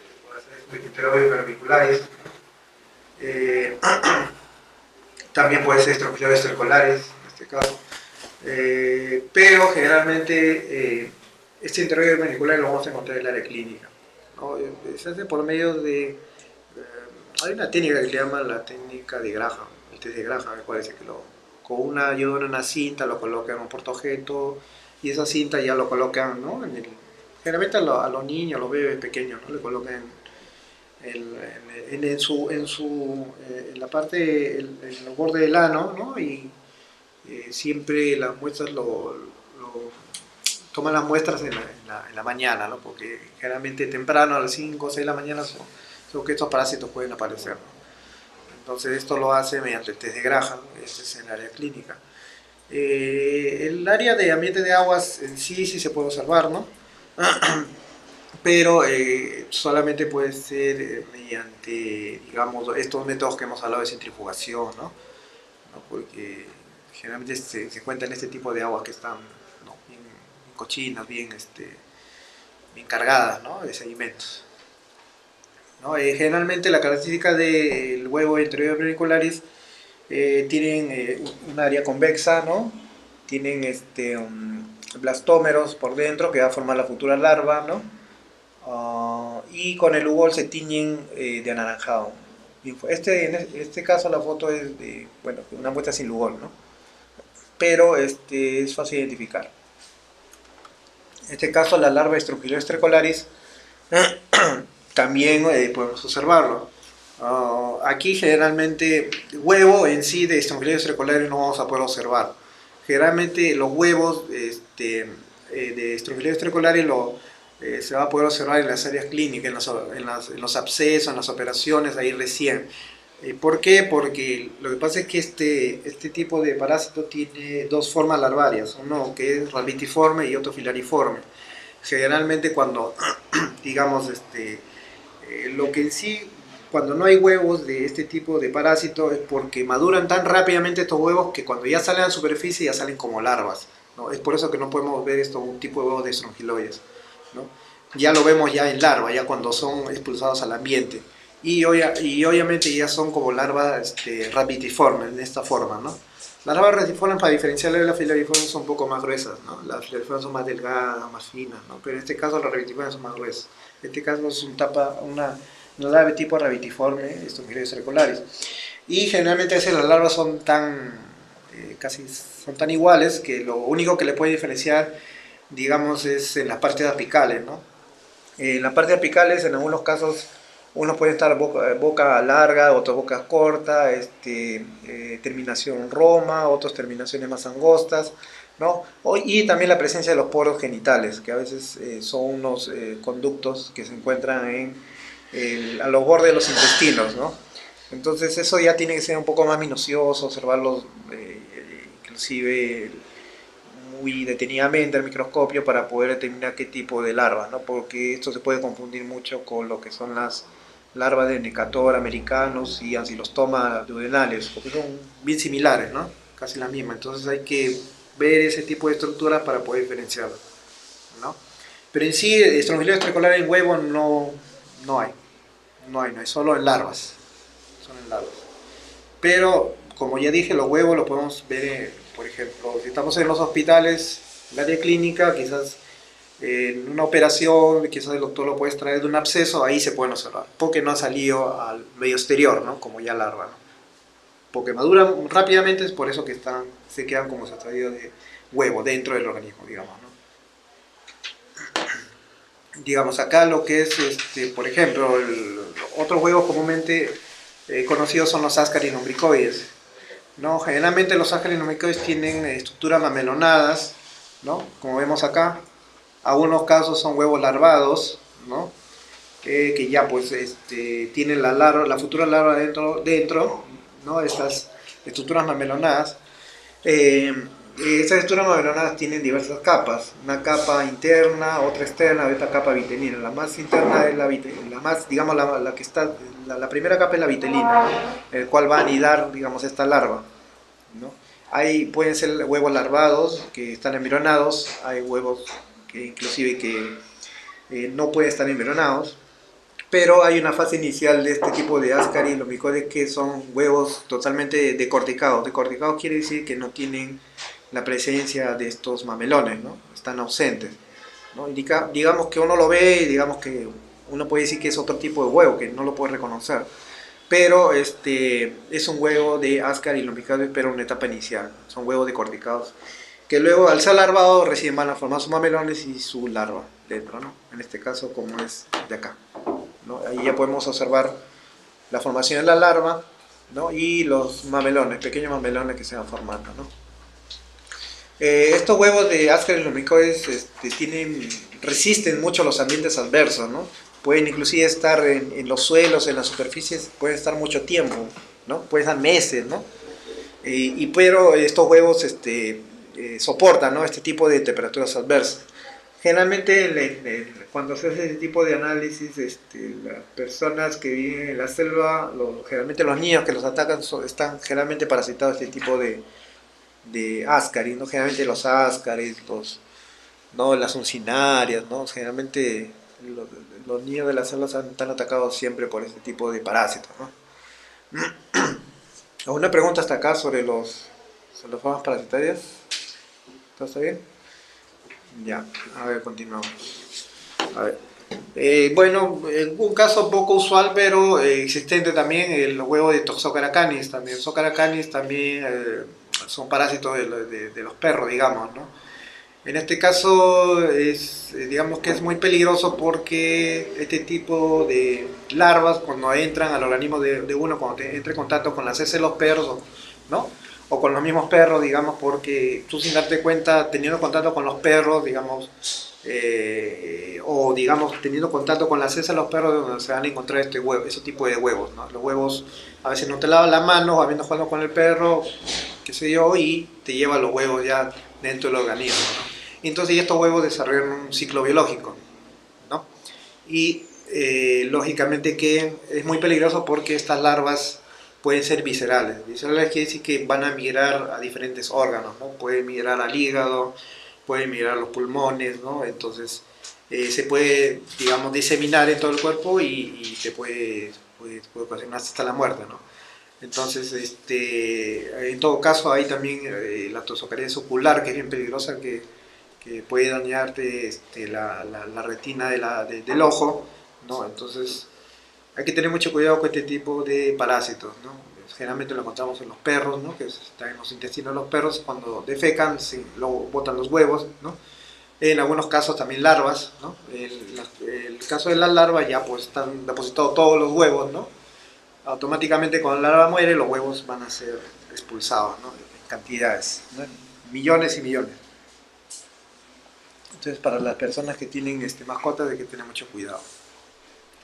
Lepidopteroides verbiculares, también puede ser Strophyloides stercolaris, en este caso. Pero generalmente este interrogador venicular lo vamos a encontrar en el área clínica, ¿no? Se hace por medio de... hay una técnica que se llama la técnica de Graham, el test de Graham, me parece que con una cinta lo colocan en un portaobjeto y esa cinta ya lo colocan, ¿no? Generalmente a los niños, a los bebés pequeños, ¿no? Le colocan en la parte, en el borde del ano, ¿no? Y siempre las muestras toman las muestras en la mañana, ¿no? Porque generalmente temprano, a las 5 o 6 de la mañana, son que estos parásitos pueden aparecer, ¿no? Entonces esto lo hace mediante el test de Graham, este es en el área clínica. El área de ambiente de aguas en sí se puede observar, ¿no? Pero solamente puede ser mediante, digamos, estos métodos que hemos hablado de centrifugación, ¿no? Porque generalmente se encuentran este tipo de aguas que están, ¿no? bien cochinas, bien cargadas, ¿no? De sedimentos, ¿no? Generalmente la característica del huevo interior vermicularis tienen un área convexa, ¿no? Tienen blastómeros por dentro que va a formar la futura larva, ¿no? Y con el UVOL se tiñen de anaranjado. En este caso la foto es de, bueno, una muestra sin UVOL, ¿no? Pero es fácil identificar. En este caso la larva de Strongyloides tricolaris también podemos observarlo. Aquí generalmente huevo en sí de Strongyloides tricolaris no vamos a poder observar. Generalmente los huevos de Strongyloides tricolaris se va a poder observar en las áreas clínicas, en los abscesos, en las operaciones, ahí recién. ¿Por qué? Porque lo que pasa es que este tipo de parásito tiene dos formas larvarias, uno que es rhabitiforme y otro filariforme. Generalmente cuando, digamos, lo que en sí, cuando no hay huevos de este tipo de parásito es porque maduran tan rápidamente estos huevos que cuando ya salen a la superficie ya salen como larvas, ¿no? Es por eso que no podemos ver un tipo de huevos de Strongyloides, ¿no? Ya lo vemos ya en larva, ya cuando son expulsados al ambiente. Y obviamente ya son como larvas rhabitiformes, en esta forma, ¿no? Las larvas rhabitiformes, para diferenciarlas de las filariformes, son un poco más gruesas, ¿no? Las filariformes son más delgadas, más finas, ¿no? Pero en este caso las rhabitiformes son más gruesas. En este caso es una larva tipo rhabitiforme, Strongyloides tricolaris. Y generalmente a veces las larvas son casi son tan iguales que lo único que le puede diferenciar, digamos, es en las partes apicales, ¿no? En las partes apicales, en algunos casos, unos pueden estar boca larga, otros boca corta, terminación roma, otros terminaciones más angostas, ¿no? Y también la presencia de los poros genitales, que a veces son unos conductos que se encuentran a los bordes de los intestinos, ¿no? Entonces eso ya tiene que ser un poco más minucioso, observarlos inclusive muy detenidamente al microscopio para poder determinar qué tipo de larvas, ¿no? Porque esto se puede confundir mucho con lo que son las larvas de Necator americanos y Ancylostoma duodenales, porque son bien similares, ¿no? Casi las mismas. Entonces hay que ver ese tipo de estructuras para poder diferenciarlas, ¿no? Pero en sí, Strongyloides tricolaris en huevo no hay, solo en larvas. Son en larvas. Pero, como ya dije, los huevos los podemos ver, por ejemplo, si estamos en los hospitales, en el área clínica, quizás en una operación, quizás el doctor lo puede extraer de un absceso, ahí se pueden observar, porque no ha salido al medio exterior, ¿no? Como ya larva, ¿no? Porque maduran rápidamente, es por eso que se quedan como se ha traído de huevo dentro del organismo, digamos, ¿no? Digamos, acá lo que es, por ejemplo, otros huevos comúnmente conocidos son los Ascaris lumbricoides, ¿no? Generalmente los Ascaris lumbricoides tienen estructuras mamelonadas, ¿no? Como vemos acá. Algunos casos son huevos larvados, ¿no? Que ya pues tienen la futura larva dentro, ¿no? Estas estructuras mamelonadas. Estas estructuras mamelonadas tienen diversas capas, una capa interna, otra externa, otra capa vitelina. La más interna es la más, digamos, la que está, la primera capa es la vitelina, el cual va a anidar, digamos, esta larva, ¿no? Pueden ser huevos larvados que están embrionados, hay huevos que inclusive no pueden estar embrionados, pero hay una fase inicial de este tipo de Ascaris lumbricoides que son huevos totalmente decorticados. Decorticados quiere decir que no tienen la presencia de estos mamelones, ¿no? Están ausentes, ¿no? Digamos que uno lo ve y digamos que uno puede decir que es otro tipo de huevo, que no lo puede reconocer. Pero es un huevo de Ascaris y Lumbricoides, pero en una etapa inicial. Son huevos decorticados que luego al ser larvado recién van a formar sus mamelones y su larva dentro, ¿no? En este caso como es de acá, ¿no? Ahí ya podemos observar la formación de la larva, ¿no? Y los mamelones, pequeños mamelones que se van formando, ¿no? Estos huevos de Ascaris y Lumbricoides resisten mucho los ambientes adversos, ¿no? Pueden inclusive estar en los suelos, en las superficies, pueden estar mucho tiempo, ¿no? Pueden estar meses, ¿no? Pero estos huevos soportan, ¿no? Este tipo de temperaturas adversas. Generalmente cuando se hace este tipo de análisis, las personas que viven en la selva, generalmente los niños que los atacan están generalmente parasitados de este tipo de Ascaris, ¿no? Generalmente los Ascaris, ¿no? Las uncinarias, ¿no? Generalmente los niños de las selvas están atacados siempre por este tipo de parásitos, ¿no? ¿Alguna pregunta hasta acá sobre las formas parasitarias? ¿Todo está bien? Ya, a ver, continuamos. A ver. Bueno, en un caso poco usual, pero existente también, el huevo de Toxocara canis. También, Toxocara canis también son parásitos de los perros, digamos, ¿no? En este caso, digamos que es muy peligroso porque este tipo de larvas, cuando entran al organismo de uno, cuando entra en contacto con las heces de los perros, ¿no? O con los mismos perros, digamos, porque tú sin darte cuenta, teniendo contacto con los perros, digamos, o digamos, teniendo contacto con las heces de los perros, donde se van a encontrar ese tipo de huevos, ¿no? Los huevos, a veces no te lavas las manos, habiendo jugado con el perro, qué sé yo, y te lleva los huevos ya dentro del organismo, ¿no? Y entonces estos huevos desarrollan un ciclo biológico, ¿no? Y lógicamente que es muy peligroso porque estas larvas pueden ser viscerales. Viscerales quiere decir que van a migrar a diferentes órganos, ¿no? Pueden migrar al hígado, pueden migrar a los pulmones, ¿no? Entonces se puede, digamos, diseminar en todo el cuerpo y te puede ocasionar hasta la muerte, ¿no? Entonces, en todo caso, hay también la toxocariasis ocular, que es bien peligrosa, que puede dañarte la retina del ojo, ¿no? Entonces, hay que tener mucho cuidado con este tipo de parásitos, ¿no? Generalmente lo encontramos en los perros, ¿no? Que están en los intestinos de los perros, cuando defecan, luego botan los huevos, ¿no? En algunos casos también larvas, ¿no? El caso de las larvas ya pues están depositados todos los huevos, ¿no? Automáticamente cuando la larva muere los huevos van a ser expulsados, ¿no? En cantidades, ¿no? Millones y millones. Entonces para las personas que tienen mascotas hay que tener mucho cuidado,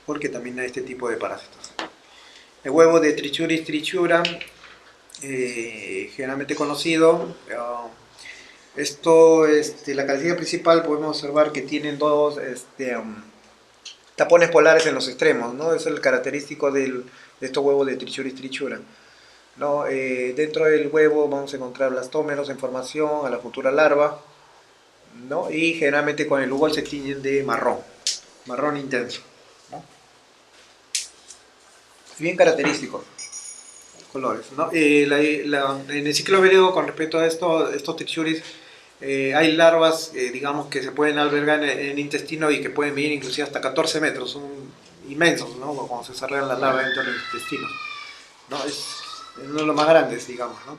porque también hay este tipo de parásitos. El huevo de Trichuris trichura, generalmente conocido, la característica principal podemos observar que tienen dos tapones polares en los extremos, ¿no? Es el característico de estos huevos de Trichuris trichura, ¿no? Dentro del huevo vamos a encontrar blastómeros en formación a la futura larva, ¿no? Y generalmente con el huevo se tiñen de marrón intenso, ¿no? Bien característico, colores, ¿no? En el ciclo vírico, con respecto a estos Trichuris, hay larvas, digamos, que se pueden albergar en el intestino y que pueden medir inclusive hasta 14 metros, son inmensos, ¿no? Cuando se desarrollan las larvas dentro del intestino, ¿no? Es uno de los más grandes, digamos, ¿no?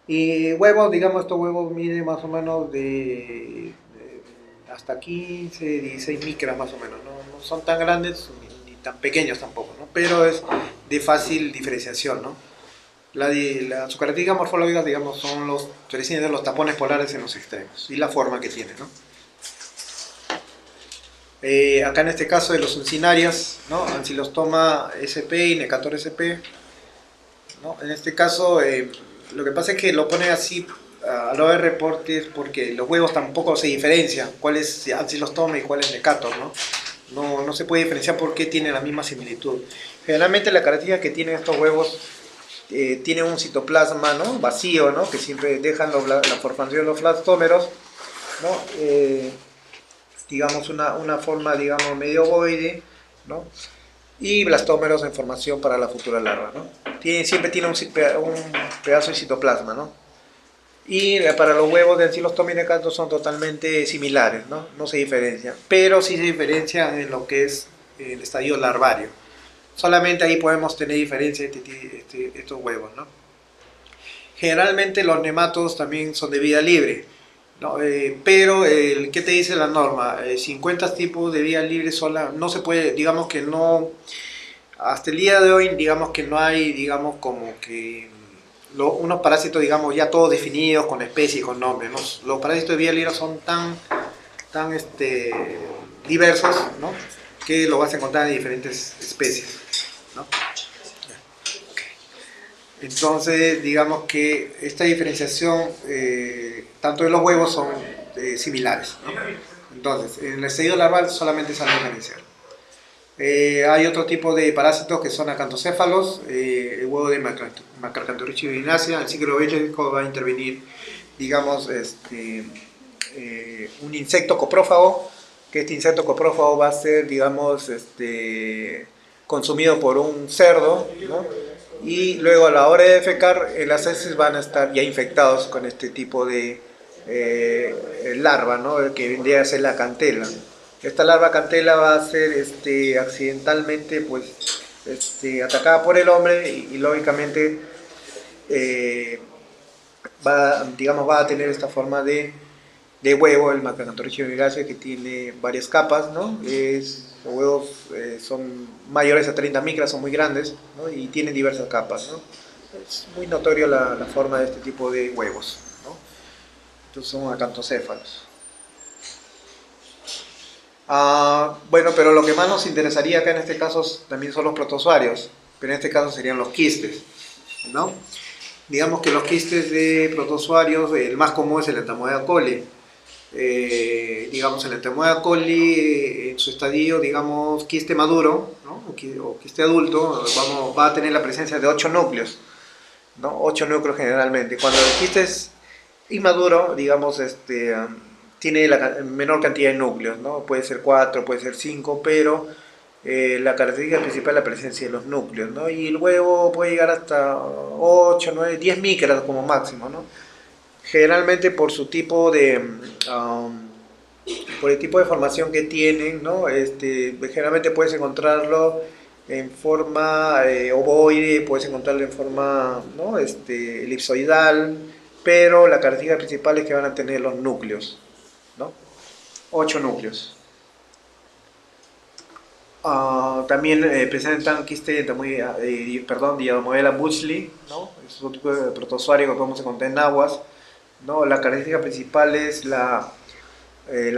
Y huevos, digamos, estos huevos miden más o menos hasta 15, 16 micras más o menos, ¿no? No son tan grandes ni tan pequeños tampoco, ¿no? Pero es de fácil diferenciación, ¿¿no? Sus características morfológicas, digamos, son los tapones polares en los extremos y la forma que tiene, ¿no? Acá en este caso de los uncinarias, ¿no? Ancylostoma sp y Necator sp, ¿no? En este caso, lo que pasa es que lo pone así a lo de reportes porque los huevos tampoco se diferencian cuál es Ancylostoma y cuál es Necator, ¿no? No se puede diferenciar porque tienen la misma similitud. Generalmente la característica que tienen estos huevos tienen un citoplasma, ¿no? Vacío, ¿no? Que siempre dejan la formación de los blastómeros, ¿no? Digamos una forma, digamos, medio ovoide, ¿no? Y blastómeros en formación para la futura larva, ¿no? Siempre tiene un pedazo de citoplasma, ¿no? Y para los huevos de Ancylostomia decanthus son totalmente similares, ¿no? No se diferencian, pero sí se diferencian en lo que es el estadio larvario. Solamente ahí podemos tener diferencia entre estos huevos, ¿no? Generalmente los nematodos también son de vida libre, ¿no? Pero ¿qué te dice la norma? 50 tipos de vida libre no se puede, digamos que no, hasta el día de hoy, digamos que no hay, digamos como que unos parásitos, digamos, ya todos definidos con especie y con nombre, ¿no? Los parásitos de vida libre son tan diversos, ¿no? Que lo vas a encontrar en diferentes especies, ¿no? Entonces, digamos que esta diferenciación, tanto de los huevos, son similares, ¿no? Entonces, en el estadio larval solamente se van a diferenciar. Hay otro tipo de parásitos que son acantocéfalos, el huevo de Macracanthotrichia vinacia. El ciclo biológico va a intervenir, digamos, un insecto coprófago, que este insecto coprófago va a ser, digamos, consumido por un cerdo, ¿no? Y luego a la hora de defecar, las heces van a estar ya infectados con este tipo de larva, ¿no? Que vendría a ser la cantela. Esta larva cantela va a ser accidentalmente pues, atacada por el hombre y lógicamente va a tener esta forma de huevo, el Macracanthotrichia vinacia, que tiene varias capas, ¿no? Los huevos son mayores a 30 micras, son muy grandes, ¿no? Y tienen diversas capas, ¿no? Es muy notorio la forma de este tipo de huevos, ¿no? Estos son acantocéfalos. Bueno, pero lo que más nos interesaría acá en este caso también son los protozoarios, pero en este caso serían los quistes, ¿no? Digamos que los quistes de protozoarios, el más común es el Entamoeba coli. Digamos, el Entamoeba coli, en su estadio, digamos, quiste maduro, ¿no? o quiste adulto, va a tener la presencia de 8 núcleos, ¿no? 8 núcleos generalmente. Cuando el quiste es inmaduro, digamos, tiene la menor cantidad de núcleos, ¿no? Puede ser 4, puede ser 5, pero la característica principal es la presencia de los núcleos, ¿no? Y el huevo puede llegar hasta 8, 9, 10 micras como máximo, ¿no? Generalmente por su tipo por el tipo de formación que tienen, ¿no? Generalmente puedes encontrarlo en forma ovoide, puedes encontrarlo en forma, ¿no? Elipsoidal, pero la característica principal es que van a tener los núcleos, ¿no? 8 núcleos. También presentan quiste Diadomodela buchley, ¿no? Es un tipo de protozoario que podemos encontrar en aguas, ¿no? La característica principal es la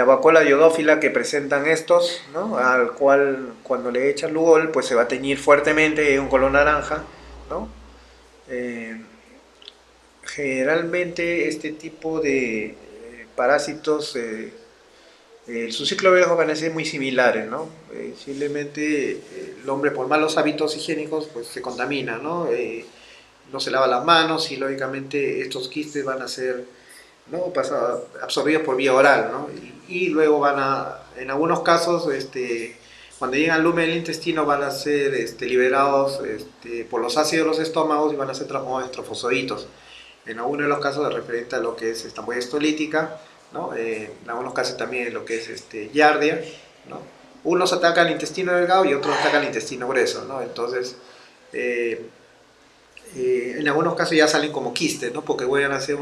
vacuola iodófila que presentan estos, ¿no? Al cual cuando le echan Lugol pues se va a teñir fuertemente en un color naranja, ¿no? Generalmente este tipo de parásitos, su ciclo biológico van a ser muy similares, ¿no? Simplemente el hombre por malos hábitos higiénicos pues se contamina, ¿no? No se lava las manos y lógicamente estos quistes van a ser, ¿no? Absorbidos por vía oral, ¿no? Y luego en algunos casos, cuando llegan al lumen del intestino van a ser liberados por los ácidos de los estómagos y van a ser transformados en trofosoditos. En algunos de los casos referente a lo que es esta huella histolítica, ¿no? En algunos casos también lo que es giardia, ¿no? Unos atacan el intestino delgado y otros atacan el intestino grueso, ¿no? Entonces, en algunos casos ya salen como quistes, ¿no? Porque van a hacer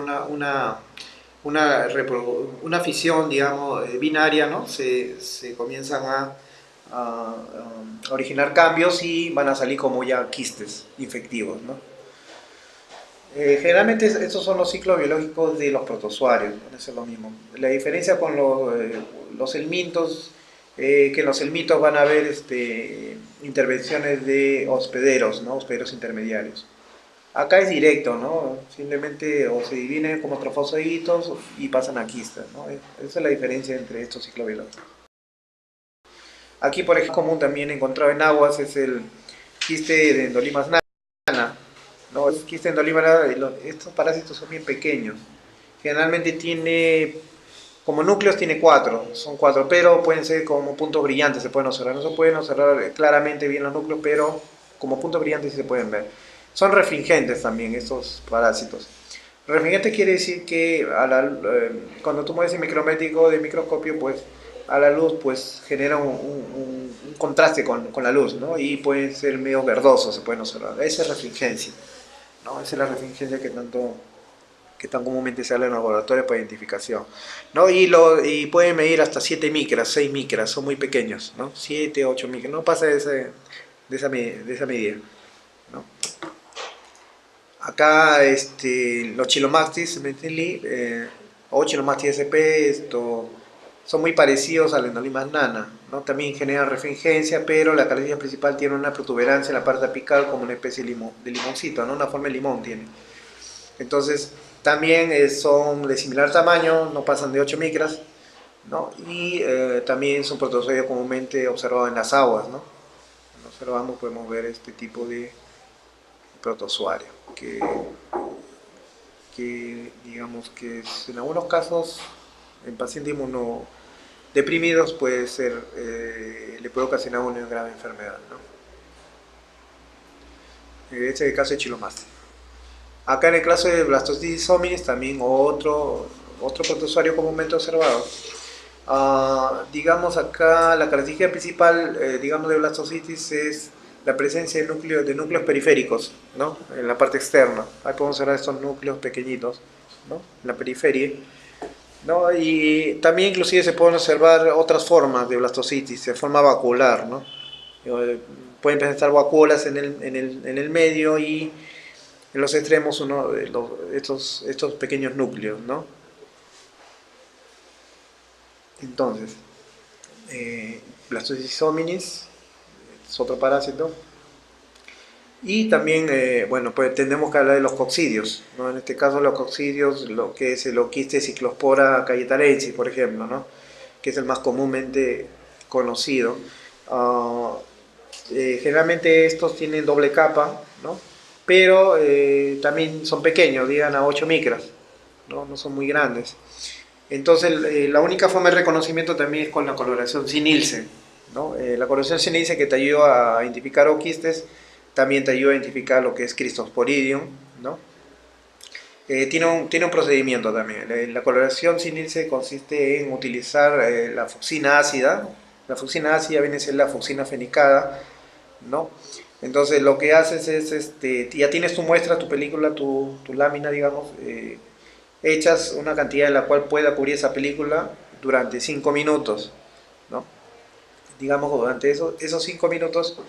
una fisión, digamos, binaria, ¿no? Se comienzan a originar cambios y van a salir como ya quistes infectivos, ¿no? Generalmente estos son los ciclos biológicos de los protozoarios, ¿no? Eso es lo mismo. La diferencia con los helmintos, que en los helmintos van a haber intervenciones de hospederos, ¿no? Hospederos intermediarios. Acá es directo, ¿no? Simplemente o se dividen como trofosoditos y pasan a quistes, ¿no? Esa es la diferencia entre estos ciclos biológicos. Aquí, por ejemplo, común también encontrado en aguas es el quiste de Endolimas nana, ¿no? El quiste de Endolimas nana, estos parásitos son bien pequeños. Generalmente como núcleos tiene 4, son 4, pero pueden ser como puntos brillantes, se pueden observar. No se pueden observar claramente bien los núcleos, pero como puntos brillantes sí se pueden ver. Son refringentes también estos parásitos. Refringente quiere decir que cuando tú mueves el micrométrico de microscopio, pues a la luz pues genera un contraste con la luz, ¿no? Y pueden ser medio verdosos, se pueden observar. Esa es refringencia, ¿no? Esa es la refringencia que tan comúnmente se habla en los laboratorios para identificación, ¿no? Y pueden medir hasta 7 micras, 6 micras, son muy pequeños, ¿no? 7, 8 micras, no pasa de esa medida, ¿no? Acá los Chilomastis o Chilomastis sp son muy parecidos a la Endolimas nana, ¿no? También generan refringencia, pero la característica principal tiene una protuberancia en la parte apical como una especie de limoncito, ¿no? Una forma de limón tiene. Entonces, también son de similar tamaño, no pasan de 8 micras, ¿no? Y también son protozoides comúnmente observados en las aguas, ¿no? Cuando observamos podemos ver este tipo de protozoario, que digamos que en algunos casos en pacientes inmunodeprimidos puede ser, le puede ocasionar una grave enfermedad, ¿no? Este es el caso de Chilomastis. Acá en el caso de Blastocystis hominis también otro protozoario comúnmente observado. Digamos acá la característica principal digamos de blastocitis es la presencia de núcleos periféricos, ¿no? En la parte externa. Ahí podemos ver estos núcleos pequeñitos, ¿no? En la periferia, ¿no? Y también inclusive se pueden observar otras formas de blastocitis, de forma vacuolar, ¿no? Pueden presentar vacuolas en el medio y en los extremos estos pequeños núcleos, ¿no? Entonces, Blastocystis hominis es otro parásito. Y también, bueno, pues tenemos que hablar de los coccidios, ¿no? En este caso los coccidios, lo que es el Oquistes Cyclospora cayetarensis, por ejemplo, ¿no? Que es el más comúnmente conocido. Uh, Generalmente estos tienen doble capa, ¿no? Pero también son pequeños, llegan a 8 micras, ¿no? No son muy grandes. Entonces, la única forma de reconocimiento también es con la coloración sin Nielsen, ¿no? La coloración sin Nielsen que te ayuda a identificar oquistes, también te ayuda a identificar lo que es Cristosporidium, ¿no? Tiene un procedimiento también. La coloración sin Nielsen consiste en utilizar la fucsina ácida. La fucsina ácida viene a ser la fucsina fenicada, ¿no? Entonces lo que haces es, ya tienes tu muestra, tu película, tu lámina, digamos, echas una cantidad en la cual pueda cubrir esa película durante 5 minutos, ¿no? Digamos, durante esos 5 minutos,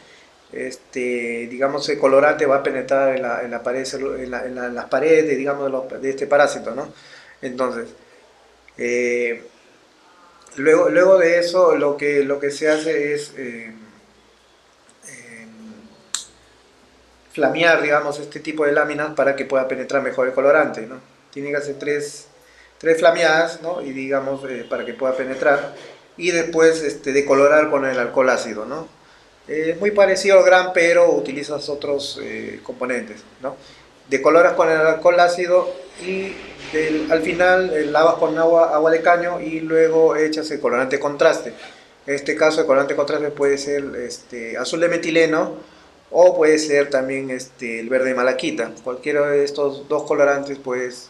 digamos, el colorante va a penetrar en la pared, en las paredes, digamos, de este parásito, ¿no? Entonces, eh, luego de eso, lo que se hace es flamear, digamos, este tipo de láminas para que pueda penetrar mejor el colorante, ¿no? Tiene que hacer tres flameadas, ¿no? Y digamos, para que pueda penetrar. Y después decolorar con el alcohol ácido, ¿no? Muy parecido al GRAM, pero utilizas otros componentes, ¿no? Decoloras con el alcohol ácido y al final lavas con agua de caño y luego echas el colorante contraste. En este caso el colorante contraste puede ser azul de metileno o puede ser también el verde de malaquita. Cualquiera de estos dos colorantes pues,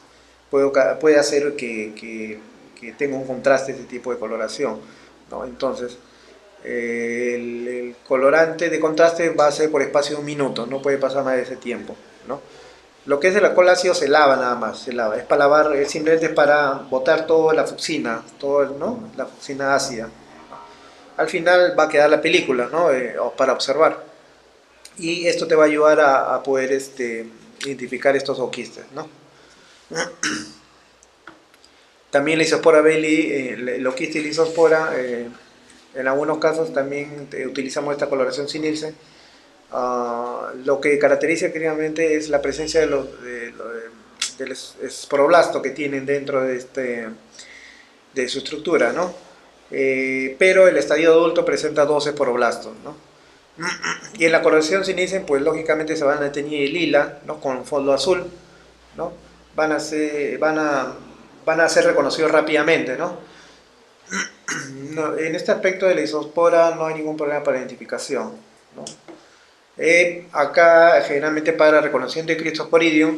puede hacer que tenga un contraste de este tipo de coloración, ¿no? Entonces, el colorante de contraste va a ser por espacio de 1 minuto, no puede pasar más de ese tiempo, ¿no? Lo que es el alcohol ácido se lava nada más, se lava. Es para lavar, simplemente para botar toda la fucsina, ¿no? La fucsina ácida. Al final va a quedar la película, ¿no? Para observar. Y esto te va a ayudar a poder identificar estos oquistes, ¿no? También la isospora belli, el oquiste y la isospora, en algunos casos también utilizamos esta coloración sin Nielsen. Lo que caracteriza claramente es la presencia del esporoblasto que tienen dentro de su estructura, ¿no? Pero el estadio adulto presenta 2 esporoblastos, ¿no? Y en la coloración sin Nielsen, pues lógicamente se van a teñir lila, ¿no? Con fondo azul, ¿no? Van a ser reconocidos rápidamente, ¿no? No, en este aspecto de la isospora no hay ningún problema para identificación, ¿no? Acá generalmente para reconocimiento de Cristosporidium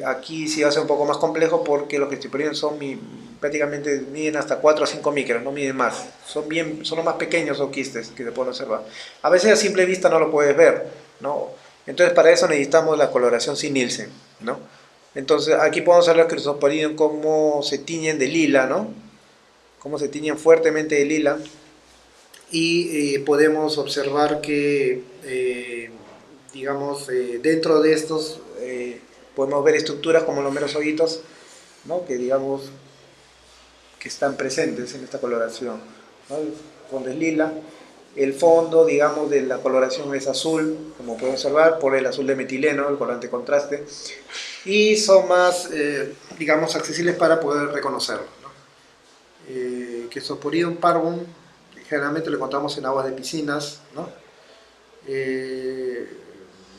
Aquí sí va a ser un poco más complejo porque los que estoy poniendo prácticamente miden hasta 4 o 5 micras, no miden más. Son los más pequeños los quistes que se pueden observar. A veces a simple vista no lo puedes ver, ¿no? Entonces para eso necesitamos la coloración sin Nielsen, ¿no? Entonces aquí podemos ver los crisoporidium cómo se tiñen de lila, ¿no? Cómo se tiñen fuertemente de lila. Y podemos observar que, digamos, dentro de estos podemos ver estructuras como los meros hoyitos, ¿no? Que digamos que están presentes en esta coloración, ¿no? El fondo es lila, el fondo, digamos, de la coloración es azul, como pueden observar, por el azul de metileno, el colorante contraste, y son más, digamos, accesibles para poder reconocerlo, ¿no? Crisoporidium parvum generalmente lo encontramos en aguas de piscinas, ¿no?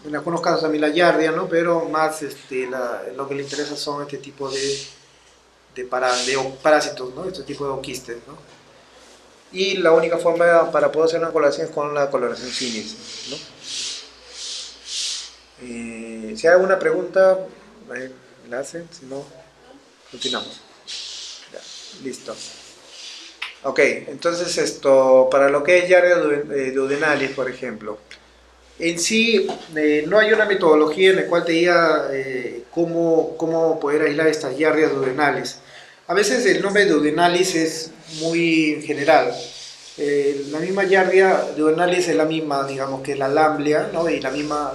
En algunos casos también la giardia, ¿no? Pero más lo que le interesa son este tipo de parásitos, ¿no? Este tipo de oquistes, ¿no? Y la única forma para poder hacer una coloración es con la coloración cínica, ¿no? Si hay alguna pregunta, la hacen, si no, continuamos. Ya, listo. Ok, entonces para lo que es giardia duodenalis, por ejemplo, en sí no hay una metodología en la cual te diga cómo poder aislar estas giardias duodenales. A veces el nombre duodenalis es muy general. La misma giardia duodenalis es la misma, digamos, que la lamblia, ¿no? Y la misma,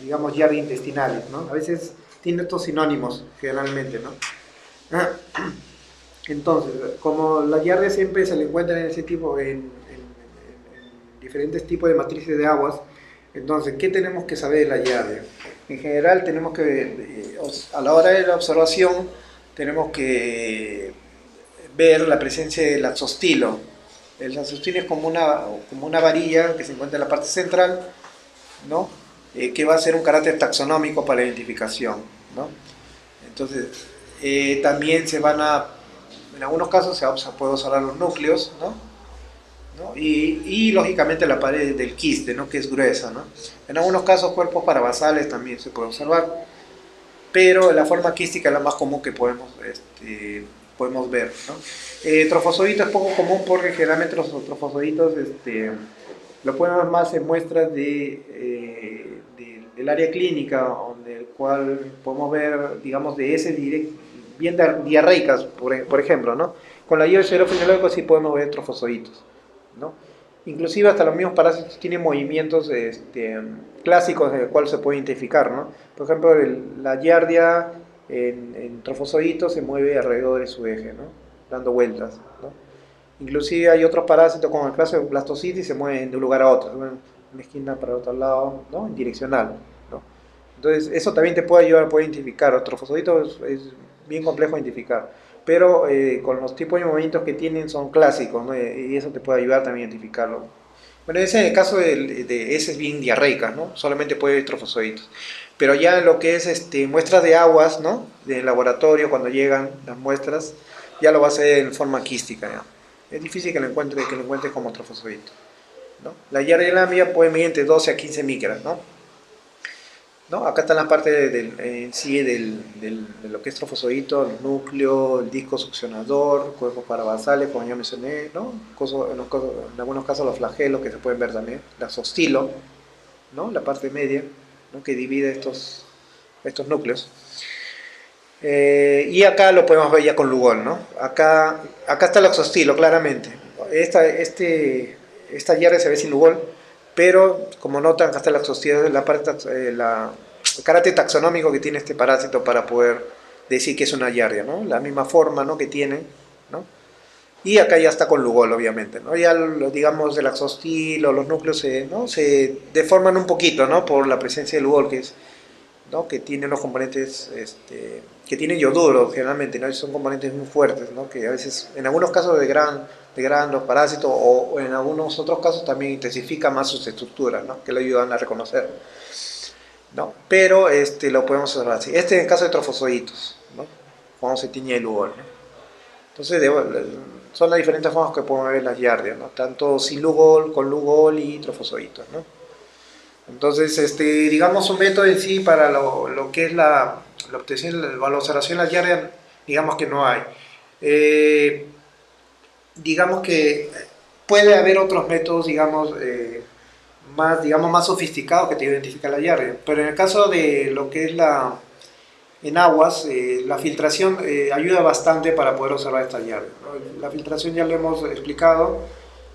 digamos, giardia intestinalis, ¿no? A veces tiene estos sinónimos, generalmente, ¿no? Entonces, como la giardia siempre se le encuentra en ese tipo, en diferentes tipos de matrices de aguas, entonces, ¿qué tenemos que saber de la giardia? En general, tenemos que, a la hora de la observación, tenemos que ver la presencia del axostilo. El axostilo es como una varilla que se encuentra en la parte central, ¿no? Que va a ser un carácter taxonómico para la identificación, ¿no? Entonces, también en algunos casos se puede observar los núcleos, ¿no? ¿No? Y lógicamente la pared del quiste, ¿no? Que es gruesa, ¿no? En algunos casos cuerpos parabasales también se puede observar, pero la forma quística es la más común que podemos ver, ¿no? Trofozoito es poco común porque generalmente los trofozoitos lo podemos ver más en muestras del área clínica, donde el cual podemos ver, digamos, de heces bien diarreicas, por ejemplo, ¿no? Con la ayuda del suero fisiológico sí podemos ver trofozoitos, ¿no? Inclusive hasta los mismos parásitos tienen movimientos clásicos en el cual se puede identificar, ¿no? Por ejemplo, la giardia en trofozoitos se mueve alrededor de su eje, ¿no? Dando vueltas, ¿no? Inclusive hay otros parásitos como el caso de blastocitis se mueven de un lugar a otro, de una esquina para otro lado, ¿no? En direccional, ¿no? Entonces eso también te puede ayudar a poder identificar. Los trofosoditos es bien complejo identificar, pero con los tipos de movimientos que tienen son clásicos, ¿no? Y eso te puede ayudar también a identificarlo. Bueno, ese es el caso de heces bien diarreicas, ¿no? Solamente puede ver trofosoditos. Pero ya en lo que es muestras de aguas, ¿no? De laboratorio, cuando llegan las muestras, ya lo va a hacer en forma quística, ¿ya? Es difícil que lo encuentres como trofosodito, ¿no? La giardia lamblia puede medir entre 12 a 15 micras, ¿no? ¿No? Acá está la parte de lo que es trofosodito, el núcleo, el disco succionador, cuerpos parabasales, como ya mencioné, ¿no? En algunos casos los flagelos que se pueden ver también, la sostilo, ¿no? La parte media, ¿no? Que divide estos núcleos. Y acá lo podemos ver ya con Lugol, ¿no? Acá está el oxostilo, claramente. Esta giardia se ve sin Lugol, pero como notan, acá está el oxostilo, el carácter taxonómico que tiene este parásito para poder decir que es una giardia, ¿no? La misma forma, ¿no? Que tiene, ¿no? Y acá ya está con Lugol, obviamente, ¿no? Ya, digamos, el axostilo, los núcleos ¿no? Se deforman un poquito, ¿no? Por la presencia de Lugol, ¿no? Que tiene unos componentes que tienen yoduro generalmente, ¿no? Son componentes muy fuertes, ¿no? Que a veces, en algunos casos degradan los parásitos o en algunos otros casos también intensifica más sus estructuras, ¿no? Que lo ayudan a reconocer, ¿no? Pero lo podemos observar así. En el caso de trofozoitos, ¿no? Cuando se tiñe el Lugol, ¿no? Entonces son las diferentes formas que podemos ver las giardias, ¿no? Tanto sin Lugol, con Lugol y trofozoitos, ¿no? Entonces, digamos un método en sí para lo que es la la observación de la yardia, digamos que no hay. Digamos que puede haber otros métodos, digamos, más sofisticados que te identifican la yardia, pero en el caso de lo que es en aguas, la filtración ayuda bastante para poder observar esta yardia, ¿no? La filtración ya lo hemos explicado,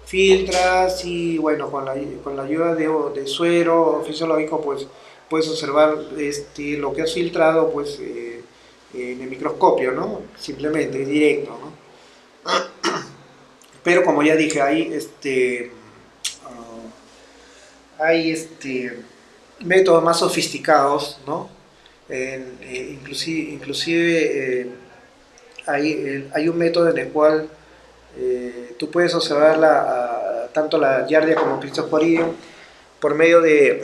filtras y bueno, con la ayuda de suero fisiológico, pues puedes observar lo que has filtrado pues, en el microscopio, ¿no? Simplemente, directo, ¿no? Pero como ya dije, hay métodos más sofisticados, ¿no? Inclusive hay un método en el cual tú puedes observar tanto la Giardia como Cryptosporidium por medio de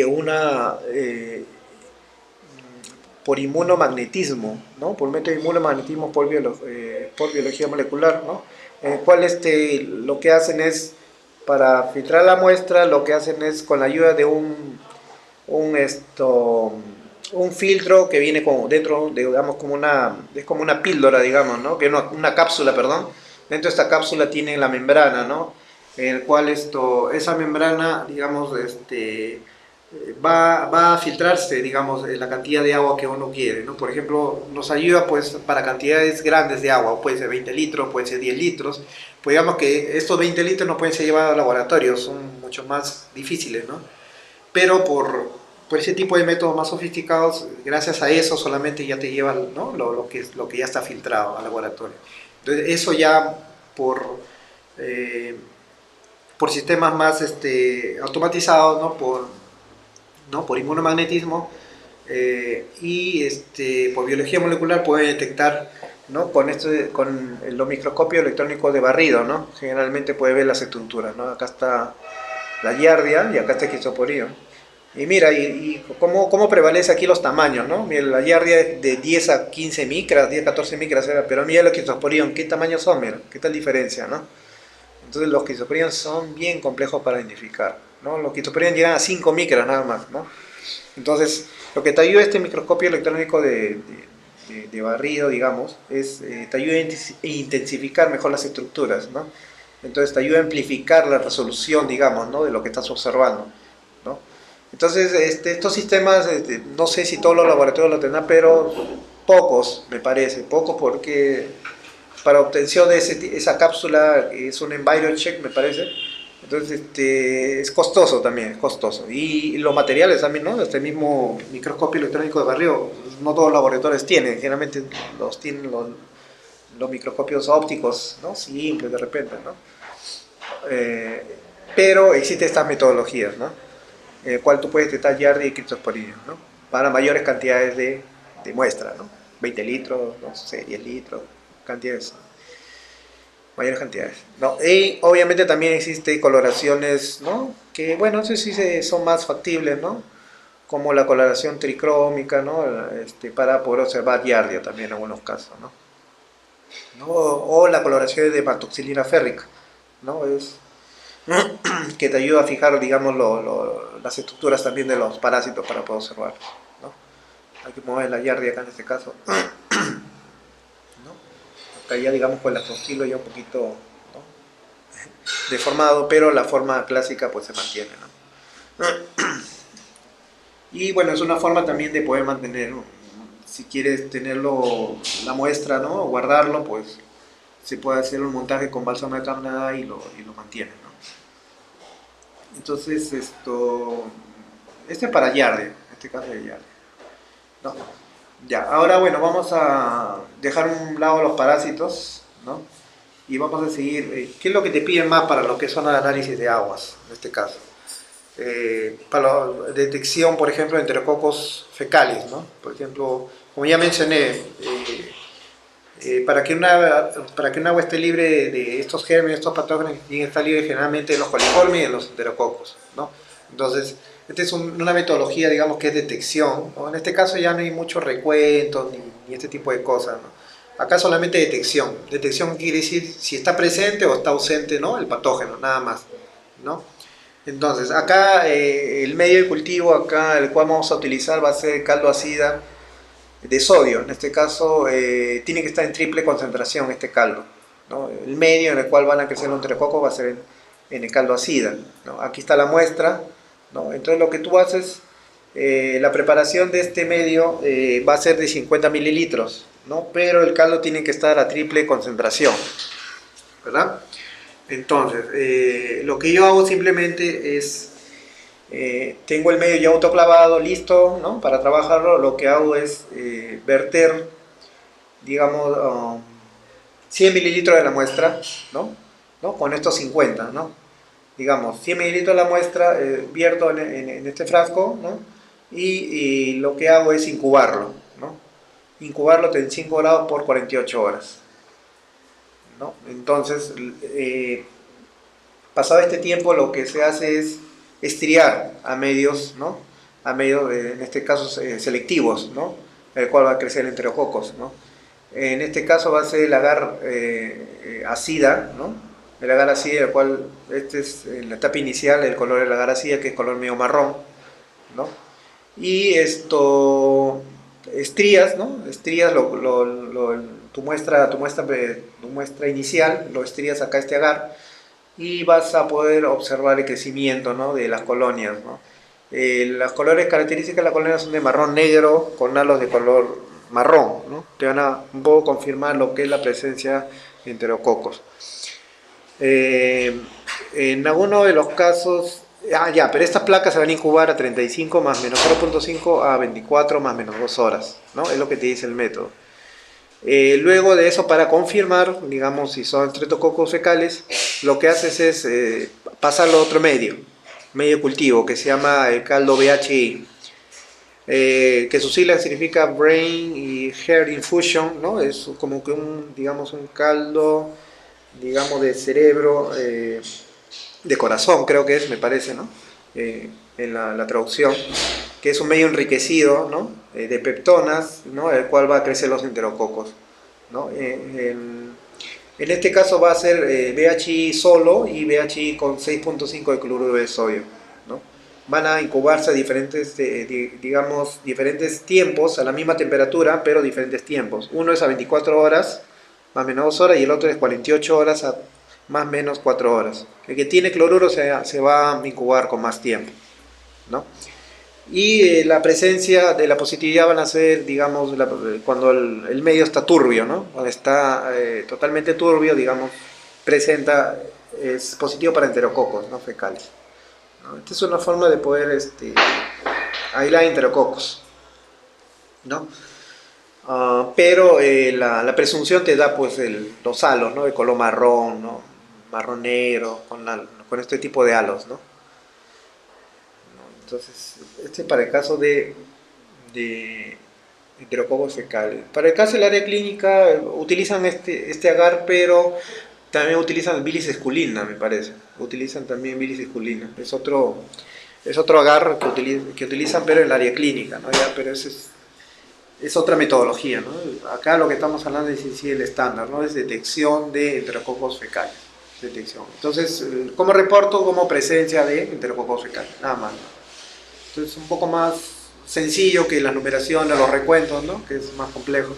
una por inmunomagnetismo, ¿no? Por método de inmunomagnetismo por biología molecular, ¿no? En el cual lo que hacen es, para filtrar la muestra, lo que hacen es con la ayuda de un filtro que viene dentro, digamos, es como una píldora, digamos, ¿no? Que una cápsula, perdón. Dentro de esta cápsula tiene la membrana, ¿no? En el cual esa membrana, digamos, va a filtrarse, digamos, la cantidad de agua que uno quiere, ¿no? Por ejemplo, nos ayuda pues para cantidades grandes de agua, puede ser 20 litros, puede ser 10 litros, pues digamos que estos 20 litros no pueden ser llevados al laboratorio, son mucho más difíciles, ¿no? Pero por ese tipo de métodos más sofisticados, gracias a eso solamente ya te llevan, ¿no? lo que ya está filtrado al laboratorio. Entonces eso ya por sistemas más automatizados, ¿no? Por inmunomagnetismo y por biología molecular puede detectar, ¿no? Con los microscopios electrónicos de barrido, ¿no? Generalmente puede ver las estructuras, ¿no? Acá está la Giardia y acá está el Cryptosporidium. Y mira, cómo prevalece aquí los tamaños, ¿no? Mira, la Giardia es de 10 a 15 micras, 10 a 14 micras, pero mira los Cryptosporidium, ¿qué tamaños son? Mira, ¿qué tal diferencia, no? Entonces los Cryptosporidium son bien complejos para identificar, ¿no? Los Cryptosporidium llegan a 5 micras nada más, ¿no? Entonces, lo que te ayuda este microscopio electrónico de barrido, digamos, te ayuda a intensificar mejor las estructuras, ¿no? Entonces te ayuda a amplificar la resolución, digamos, ¿no? De lo que estás observando, ¿no? Entonces, estos sistemas, no sé si todos los laboratorios lo tendrán, pero pocos, me parece, pocos porque para obtención de esa cápsula es un EnviroCheck, me parece. Entonces, es costoso también, es costoso. Y los materiales también, ¿no? Este mismo microscopio electrónico de barrio, no todos los laboratorios tienen, generalmente los tienen los microscopios ópticos, ¿no? Simples de repente, ¿no? Pero existen estas metodologías, ¿no? En el cual tú puedes detectar Giardia y Cryptosporidium, ¿no? Para mayores cantidades de muestra, ¿no? 20 litros, no sé, 10 litros, cantidades, mayores cantidades, ¿no? Y obviamente también existen coloraciones, ¿no? Que, bueno, no sé si son más factibles, ¿no? Como la coloración tricrómica, ¿no? Para poder observar Giardia también en algunos casos, ¿no? O la coloración de hematoxilina férrica, ¿no? Que te ayuda a fijar, digamos, las estructuras también de los parásitos para poder observar, ¿no? Hay que mover la Giardia acá en este caso, ¿no? Acá ya, digamos, con el astrostilo ya un poquito, ¿no? Deformado, pero la forma clásica pues se mantiene, ¿no? Y bueno, es una forma también de poder mantener, ¿no? Si quieres tenerlo, la muestra, ¿no? O guardarlo, pues se puede hacer un montaje con bálsamo de carnada y lo mantiene, ¿no? Entonces, este es para Giardia, en este caso de Giardia, ¿no? Ya, ahora bueno, vamos a dejar a un lado los parásitos, ¿no? Y vamos a seguir, ¿qué es lo que te piden más para lo que son el análisis de aguas, en este caso? Para la detección, por ejemplo, de enterococos fecales, ¿no? Por ejemplo, como ya mencioné, para que un agua esté libre de estos gérmenes, estos patógenos, tiene que estar libre generalmente de los coliformes y de los enterococos, ¿no? Entonces, esta es una metodología, digamos, que es detección, ¿no? En este caso ya no hay mucho recuento ni este tipo de cosas, ¿no? Acá solamente detección. Detección quiere decir si está presente o está ausente, ¿no? El patógeno, nada más, ¿no? Entonces, acá el medio de cultivo acá el cual vamos a utilizar va a ser caldo ácida de sodio. En este caso tiene que estar en triple concentración este caldo, ¿no? El medio en el cual van a crecer los enterococos va a ser en el caldo ácida, ¿no? Aquí está la muestra, ¿no? Entonces lo que tú haces, la preparación de este medio va a ser de 50 mililitros, ¿no? Pero el caldo tiene que estar a triple concentración, ¿verdad? Entonces, lo que yo hago simplemente es, tengo el medio ya autoclavado, listo, ¿no? Para trabajarlo, lo que hago es verter, digamos, 100 mililitros de la muestra, ¿no? ¿No? Con estos 50, ¿no? Digamos, 100 mililitros de la muestra, vierto en este frasco, ¿no? Y lo que hago es incubarlo, ¿no? Incubarlo en 5 grados por 48 horas. ¿No? Entonces, pasado este tiempo, lo que se hace es estriar a medios, ¿no? A medios, en este caso, selectivos, ¿no? El cual va a crecer enterococos, ¿no? En este caso va a ser el agar ácida, ¿no? El agar ácida, el cual, este es en la etapa inicial, el color del agar ácida, que es color medio marrón, ¿no? Y esto, estrías, ¿no? Estrías tu muestra inicial, lo estrías acá este agar y vas a poder observar el crecimiento, ¿no? De las colonias, ¿no? Las colores características de las colonias son de marrón negro con halos de color marrón, ¿no? Te van a un poco confirmar lo que es la presencia de enterococos. En alguno de los casos, pero estas placas se van a incubar a 35 más menos 0.5 a 24 más menos 2 horas, ¿no? Es lo que te dice el método. Luego de eso, para confirmar, digamos, si son streptococos fecales, lo que haces es pasarlo a otro medio cultivo, que se llama el caldo BHI, que sus siglas significa Brain y Hair Infusion, ¿no? Es como que digamos, un caldo, digamos, de cerebro, de corazón, creo que es, me parece, ¿no? En la traducción, que es un medio enriquecido, ¿no? De peptonas, ¿no? El cual va a crecer los enterococos, ¿no? En este caso va a ser BHI solo y BHI con 6.5 de cloruro de sodio, ¿no? Van a incubarse a diferentes, digamos, diferentes tiempos, a la misma temperatura, pero diferentes tiempos. Uno es a 24 horas, más o menos 2 horas, y el otro es 48 horas a más o menos 4 horas. El que tiene cloruro se va a incubar con más tiempo, ¿no? Y la presencia de la positividad van a ser, digamos, cuando el medio está turbio, ¿no? Cuando está totalmente turbio, digamos, es positivo para enterococos, ¿no? Fecales, ¿no? Esta es una forma de poder aislar enterococos, ¿no? Pero la presunción te da pues los halos, ¿no? De color marrón, ¿no? Marrón negro, con este tipo de halos, ¿no? Entonces, para el caso de enterococos fecales. Para el caso del área clínica, utilizan este agar, pero también utilizan bilis esculina, me parece. Utilizan también bilis esculina. Es otro agar que utilizan, pero en el área clínica, ¿no? Pero es otra metodología, ¿no? Acá lo que estamos hablando es sí, el estándar, ¿no? Es detección de enterococos fecales. Detección. Entonces, ¿cómo reporto? Como presencia de enterococos fecales, nada más, ¿no? Entonces, un poco más sencillo que la numeración de los recuentos, ¿no? Que es más complejo.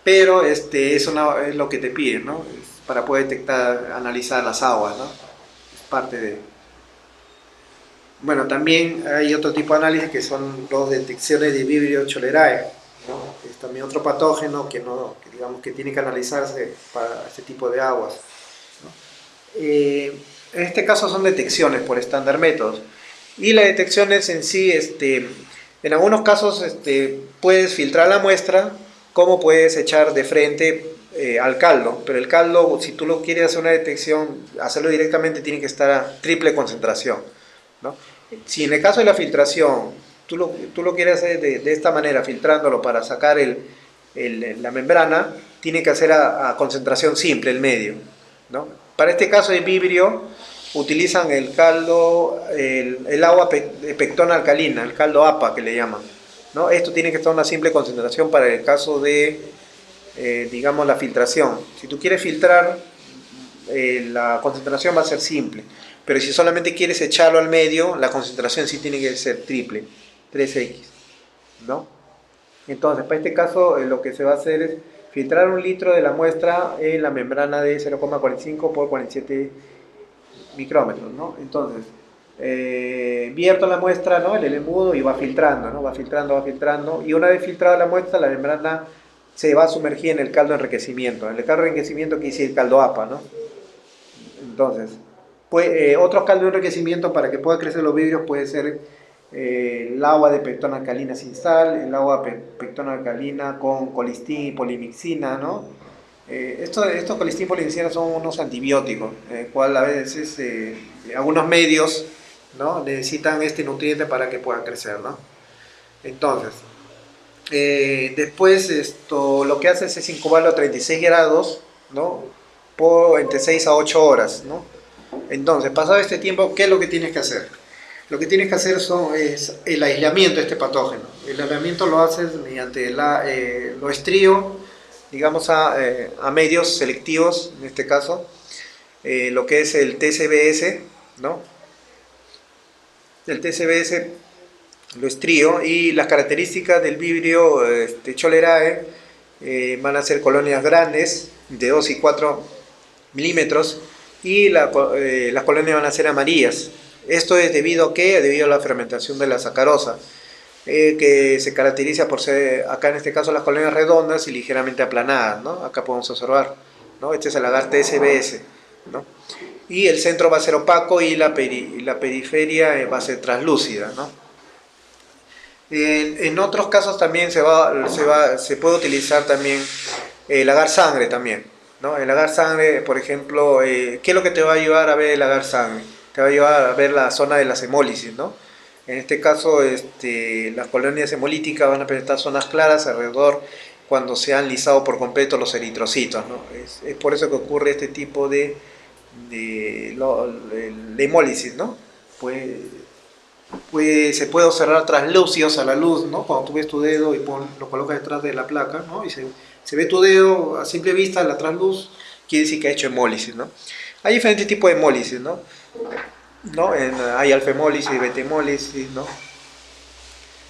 Pero eso es lo que te piden, ¿no? Para poder detectar, analizar las aguas, ¿no? Es parte de... Bueno, también hay otro tipo de análisis que son las detecciones de Vibrio cholerae, ¿no? Es también otro patógeno digamos, que tiene que analizarse para este tipo de aguas, ¿no? En este caso son detecciones por estándar métodos. Y las detecciones en sí, en algunos casos puedes filtrar la muestra, como puedes echar de frente al caldo, pero el caldo, si tú lo quieres hacer una detección, hacerlo directamente tiene que estar a triple concentración, ¿no? Si en el caso de la filtración, tú lo quieres hacer de esta manera, filtrándolo para sacar la membrana, tiene que hacer a concentración simple, el medio, ¿no? Para este caso de vibrio, utilizan el caldo, el agua de pectona alcalina, el caldo APA que le llaman, ¿no? Esto tiene que estar a una simple concentración para el caso de, digamos, la filtración. Si tú quieres filtrar, la concentración va a ser simple. Pero si solamente quieres echarlo al medio, la concentración sí tiene que ser triple, 3x, ¿no? Entonces, para este caso, lo que se va a hacer es filtrar 1 litro de la muestra en la membrana de 0,45 por 47 micrómetros, ¿no? Entonces, vierto la muestra, ¿no? El embudo y va filtrando, ¿no? Va filtrando, y una vez filtrada la muestra, la membrana se va a sumergir en el caldo de enriquecimiento. En el caldo de enriquecimiento quiere decir caldo APA, ¿no? Entonces, pues, otros caldos de enriquecimiento para que puedan crecer los vidrios puede ser el agua de pectona alcalina sin sal, el agua de pectona alcalina con colistin y polimixina, ¿no? Estos colistin y polimixina son unos antibióticos, cual a veces algunos medios, ¿no? necesitan este nutriente para que puedan crecer, ¿no? Entonces, después lo que haces es incubarlo a 36 grados, ¿no? Por entre 6 a 8 horas, ¿no? Entonces, pasado este tiempo, ¿qué es lo que tienes que hacer? Lo que tienes que hacer es el aislamiento de este patógeno. El aislamiento lo haces mediante lo estrío, digamos, a medios selectivos, en este caso, lo que es el TCBS, ¿no? El TCBS lo estrío, y las características del vibrio Cholerae van a ser colonias grandes, de 2 y 4 milímetros, y las colonias van a ser amarillas. Esto es debido a ¿qué? Debido a la fermentación de la sacarosa, que se caracteriza por ser, acá en este caso, las colonias redondas y ligeramente aplanadas, ¿no? Acá podemos observar, ¿no? Este es el agar TSBS, ¿no? Y el centro va a ser opaco y la periferia va a ser translúcida, ¿no? En otros casos también se puede utilizar también el agar sangre también, ¿no? El agar sangre, por ejemplo, ¿qué es lo que te va a ayudar a ver el agar sangre? Te va a ayudar a ver la zona de las hemólisis, ¿no? En este caso, las colonias hemolíticas van a presentar zonas claras alrededor cuando se han lisado por completo los eritrocitos, ¿no? Es por eso que ocurre este tipo de hemólisis, ¿no? Pues se puede observar translúcidos a la luz, ¿no? Cuando tú ves tu dedo y lo colocas detrás de la placa, ¿no? Y se ve tu dedo a simple vista, la transluz, quiere decir que ha hecho hemólisis, ¿no? Hay diferentes tipos de hemólisis, ¿no? Hay alfa-hemólisis, beta-hemólisis, ¿no?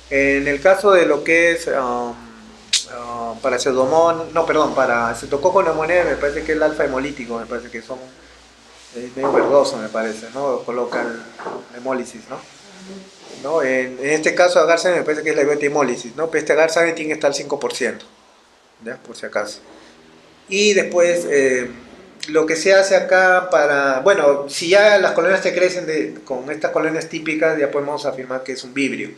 En el caso de lo que es para para cetococo neumonía, me parece que es el alfa-hemolítico, me parece que es medio verdoso, me parece, ¿no? Colocan hemólisis, ¿no? En este caso, agar sangre me parece que es la beta-hemólisis, ¿no? Pero este agar sangre tiene que estar al 5%, ¿ya? Por si acaso. Y después, lo que se hace acá bueno, si ya las colonias te crecen con estas colonias típicas, ya podemos afirmar que es un vibrio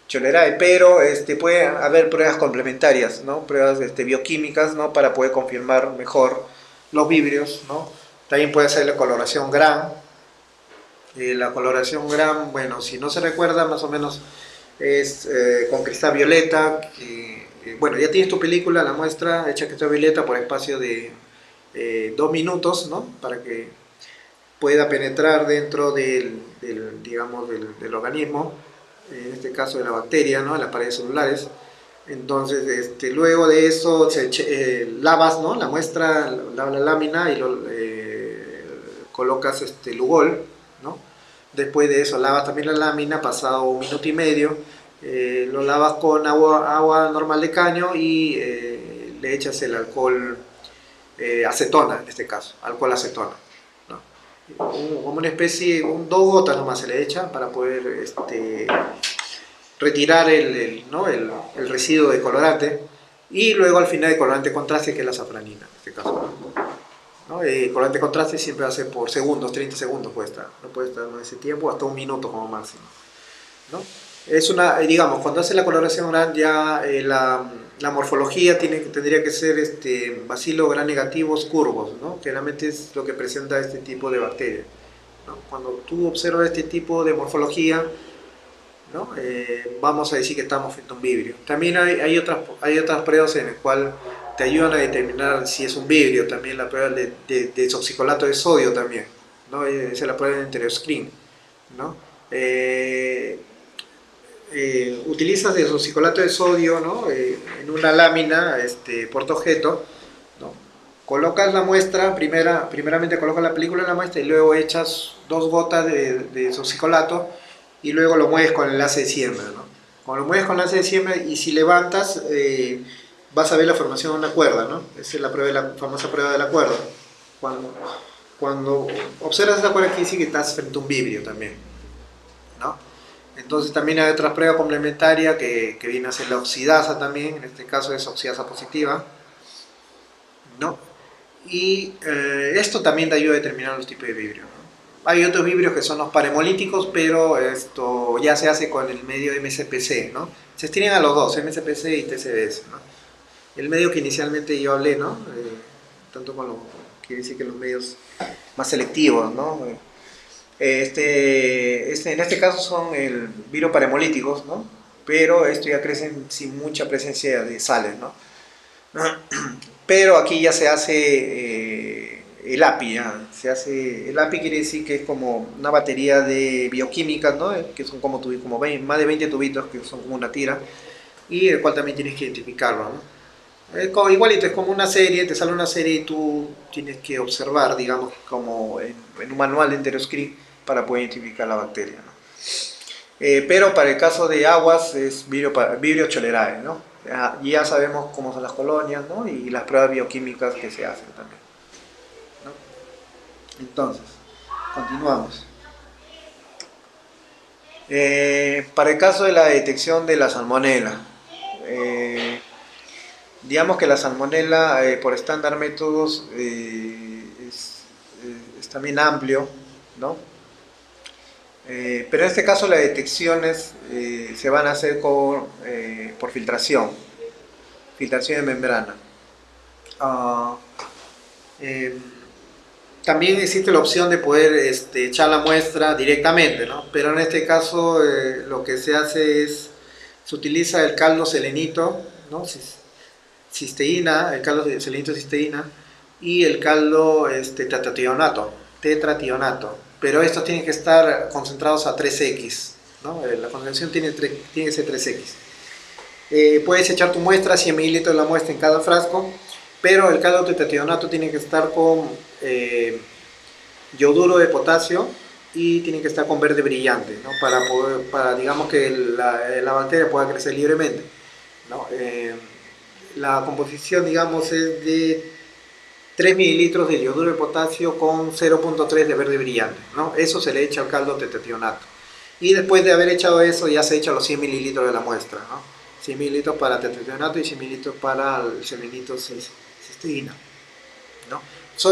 Cholerae, pero puede haber pruebas complementarias, ¿no? Pruebas bioquímicas, ¿no? Para poder confirmar mejor los vibrios, ¿no? También puede ser la coloración Gram. La coloración Gram, bueno, si no se recuerda, más o menos es con cristal violeta. Bueno, ya tienes tu película, la muestra hecha cristal violeta por espacio de 2 minutos, ¿no? Para que pueda penetrar dentro digamos, del organismo, en este caso de la bacteria, ¿no? En las paredes celulares. Entonces, luego de eso lavas, ¿no? La muestra, la lámina y colocas Lugol, ¿no? Después de eso lavas también la lámina, pasado 1 minuto y medio, lo lavas con agua normal de caño y le echas el alcohol acetona, en este caso, alcohol acetona, ¿no? Como una especie, 2 gotas nomás se le echa para poder retirar ¿no? el residuo de colorante, y luego al final el colorante contraste, que es la safranina, en este caso, ¿no? El colorante contraste siempre va a ser por segundos, 30 segundos puede estar, no puede estar en ese tiempo, hasta 1 minuto como máximo, ¿no? Es digamos, cuando hace la coloración oral ya la morfología tendría que ser bacilo gram negativos curvos, ¿no? Generalmente es lo que presenta este tipo de bacterias, ¿no? Cuando tú observas este tipo de morfología, ¿no? Vamos a decir que estamos frente a un vibrio. También hay otras pruebas en las cuales te ayudan a determinar si es un vibrio. También la prueba de desoxicolato de sodio también, ¿no? Esa es la prueba de enteroscreen, ¿no? Utilizas desoxicolato de sodio, ¿no? En una lámina portaobjeto, ¿no? Colocas la muestra, primeramente colocas la película en la muestra y luego echas 2 gotas de succicolato y luego lo mueves con el enlace de siembra, ¿no? Cuando lo mueves con el enlace de siembra y si levantas, vas a ver la formación de una cuerda, ¿no? Esa es la famosa prueba de la cuerda. Cuando observas esa cuerda aquí sí que estás frente a un vibrio también, ¿no? Entonces también hay otra prueba complementaria que viene a ser la oxidasa también, en este caso es oxidasa positiva, ¿no? Y esto también te ayuda a determinar los tipos de vibrio, ¿no? Hay otros vibrios que son los paremolíticos, pero esto ya se hace con el medio MCPC, ¿no? Se estiran a los dos, MCPC y TCBS, ¿no? El medio que inicialmente yo hablé, ¿no? Tanto con los, quiere decir que los medios más selectivos, ¿no? En este caso son el virus paremolíticos, ¿no? Pero esto ya crecen sin mucha presencia de sales, ¿no? Pero aquí ya se hace el API, ya. El API quiere decir que es como una batería de bioquímicas, ¿no? Que son como, más de 20 tubitos que son como una tira, y el cual también tienes que identificarlo, ¿no? Igualito, es como una serie, te sale una serie y tú tienes que observar, digamos, como en un manual de Enteroscript para poder identificar la bacteria, ¿no? Pero para el caso de aguas es Vibrio cholerae, ¿no? Ya sabemos cómo son las colonias, ¿no? Y las pruebas bioquímicas que se hacen también, ¿no? Entonces, continuamos. Para el caso de la detección de la salmonela, digamos que la salmonela, por estándar métodos, es también amplio, ¿no? Pero en este caso las detecciones se van a hacer por filtración de membrana. Eh, También existe la opción de poder echar la muestra directamente, ¿no? Pero en este caso lo que se hace es, se utiliza el caldo selenito, ¿no? Cisteína, el caldo de selenito cisteína y el caldo tetrationato, pero estos tienen que estar concentrados a 3x, ¿no? La concentración tiene que ser 3x. Puedes echar tu muestra, 100 mililitros de la muestra en cada frasco, pero el caldo tetrationato tiene que estar con yoduro de potasio y tiene que estar con verde brillante, ¿no? Para digamos que la bacteria pueda crecer libremente, ¿no? La composición, digamos, es de 3 mililitros de yoduro de potasio con 0.3 de verde brillante, ¿no? Eso se le echa al caldo tetrationato. Y después de haber echado eso, ya se echa los 100 mililitros de la muestra, ¿no? 100 mililitros para tetrationato y 100 mililitros para el selenito cisteína, ¿no?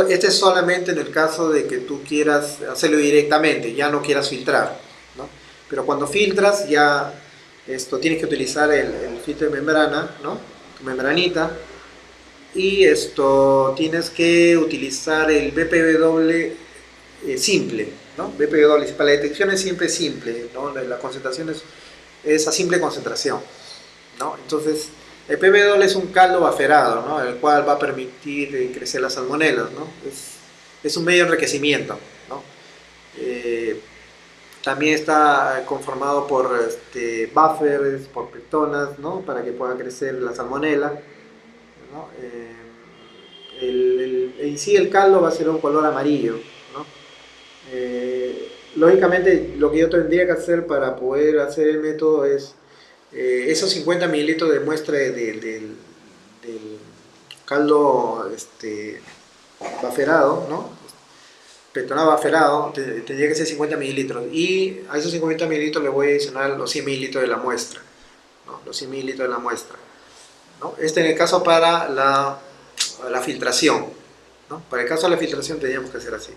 Este es solamente en el caso de que tú quieras hacerlo directamente, ya no quieras filtrar, ¿no? Pero cuando filtras, ya tienes que utilizar el filtro de membrana, ¿no? Tu membranita. Y tienes que utilizar el BPW simple, ¿no? BPW, para la detección es siempre simple, ¿no? La concentración es a simple concentración, ¿no? Entonces, el PBW es un caldo baferado, ¿no? El cual va a permitir crecer las salmonelas, ¿no? Es un medio de enriquecimiento, ¿no? También está conformado por buffers, por pectonas, ¿no? Para que pueda crecer la salmonela, ¿no? En sí el caldo va a ser un color amarillo, ¿no? Lógicamente lo que yo tendría que hacer para poder hacer el método es esos 50 mililitros de muestra del caldo baferado, ¿no? Pectonado baferado, tendría que ser 50 mililitros y a esos 50 mililitros le voy a adicionar los 100 mililitros de la muestra, ¿no? Los 100 mililitros de la muestra, ¿no? En el caso para la filtración, ¿no? Para el caso de la filtración tendríamos que hacer así.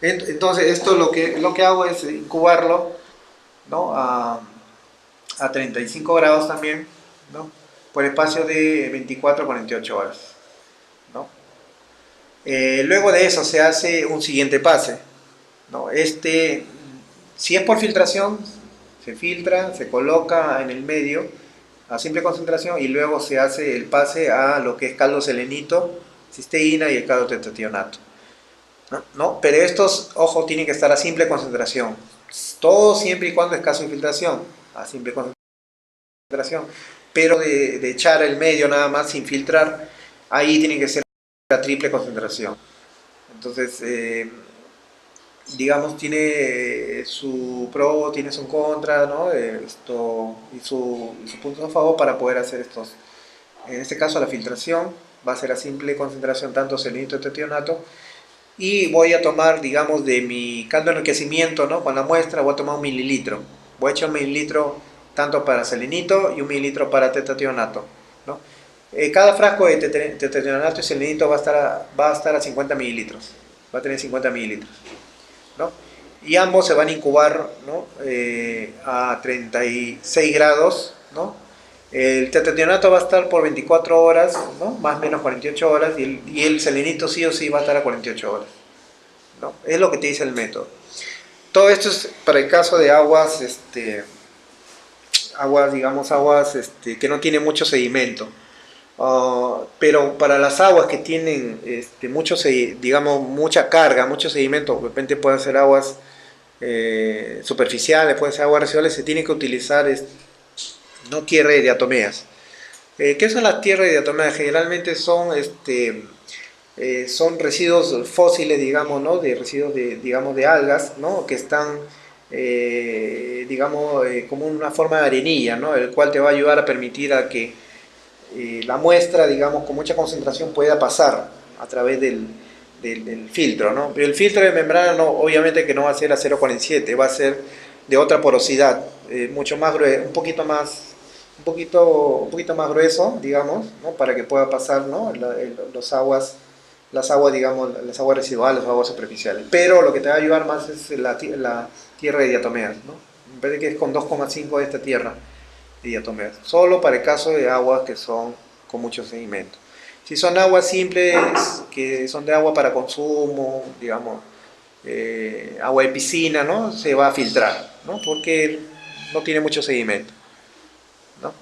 Entonces esto lo que hago es incubarlo, ¿no? A 35 grados también, ¿no? Por espacio de 24 a 48 horas, ¿no? Luego de eso se hace un siguiente pase, ¿no? Si es por filtración, se filtra, se coloca en el medio a simple concentración y luego se hace el pase a lo que es caldo selenito, cisteína y el caldo tetrationato, ¿no? Pero estos, ojo, tienen que estar a simple concentración, todo siempre y cuando es caso de infiltración, a simple concentración, pero de echar el medio nada más sin filtrar, ahí tienen que ser la triple concentración. Entonces, digamos, tiene su pro, tiene su contra, ¿no? Y su punto a favor para poder hacer estos. En este caso, la filtración va a ser a simple concentración tanto selenito como tetionato. Y voy a tomar, digamos, de mi caldo de enriquecimiento, ¿no? Con la muestra voy a tomar 1 mililitro. Voy a echar 1 mililitro tanto para selenito y 1 mililitro para tetrationato, ¿no? Cada frasco de tetrationato y selenito va a estar a 50 mililitros. Va a tener 50 mililitros, ¿no? Y ambos se van a incubar, ¿no? A 36 grados, ¿no? El tetrationato va a estar por 24 horas, ¿no? Más o menos 48 horas, y el selenito sí o sí va a estar a 48 horas, ¿no? Es lo que te dice el método. Todo esto es para el caso de aguas, que no tienen mucho sedimento. Pero para las aguas que tienen mucha carga, mucho sedimento, de repente pueden ser aguas superficiales, pueden ser aguas residuales, se tiene que utilizar no tierra de diatomeas. ¿Qué son las tierras de diatomeas? Generalmente son residuos fósiles, digamos, ¿no? De residuos de algas, ¿no? Que están como una forma de arenilla, ¿no? El cual te va a ayudar a permitir a que la muestra, digamos, con mucha concentración pueda pasar a través del filtro, ¿no? Pero el filtro de membrana no, obviamente que no va a ser a 0,47, va a ser de otra porosidad, mucho más grueso, un poquito más grueso, digamos, ¿no? Para que pueda pasar, ¿no? Las aguas, digamos, las aguas residuales, las aguas superficiales. Pero lo que te va a ayudar más es la tierra de diatomeas, ¿no? Me parece que es con 2,5 de esta tierra de diatomeas, solo para el caso de aguas que son con mucho sedimento. Si son aguas simples, que son de agua para consumo, digamos, agua de piscina, ¿no? Se va a filtrar, ¿no? Porque no tiene mucho sedimento, ¿no?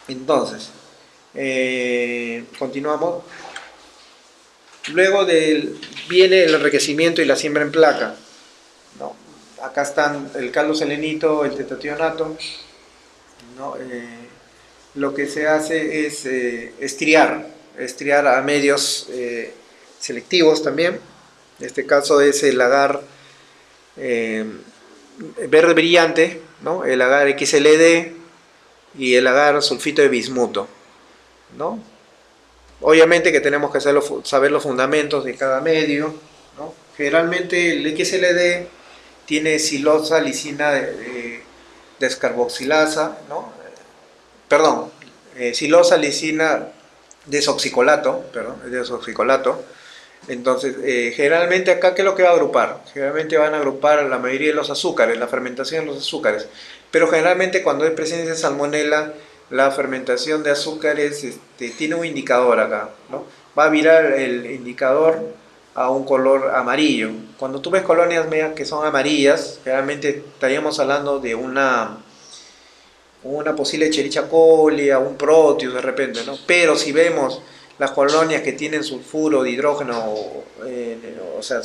Entonces, continuamos. Luego viene el enriquecimiento y la siembra en placa, ¿no? Acá están el caldo selenito, el tetrationato, ¿no? Lo que se hace es estriar a medios selectivos también. En este caso es el agar verde brillante, ¿no? El agar XLD y el agar sulfito de bismuto, ¿no? Obviamente que tenemos que saber los fundamentos de cada medio, ¿no? Generalmente el XLD tiene silosa lisina descarboxilasa, ¿no? Perdón, silosa lisina desoxicolato. Entonces, generalmente acá, ¿qué es lo que va a agrupar? Generalmente van a agrupar la mayoría de los azúcares, la fermentación de los azúcares. Pero generalmente cuando hay presencia de salmonela, la fermentación de azúcares tiene un indicador acá, ¿no? Va a virar el indicador a un color amarillo. Cuando tú ves colonias medias que son amarillas, generalmente estaríamos hablando de una posible Escherichia coli, un Proteus de repente, ¿no? Pero si vemos las colonias que tienen sulfuro de hidrógeno, o sea,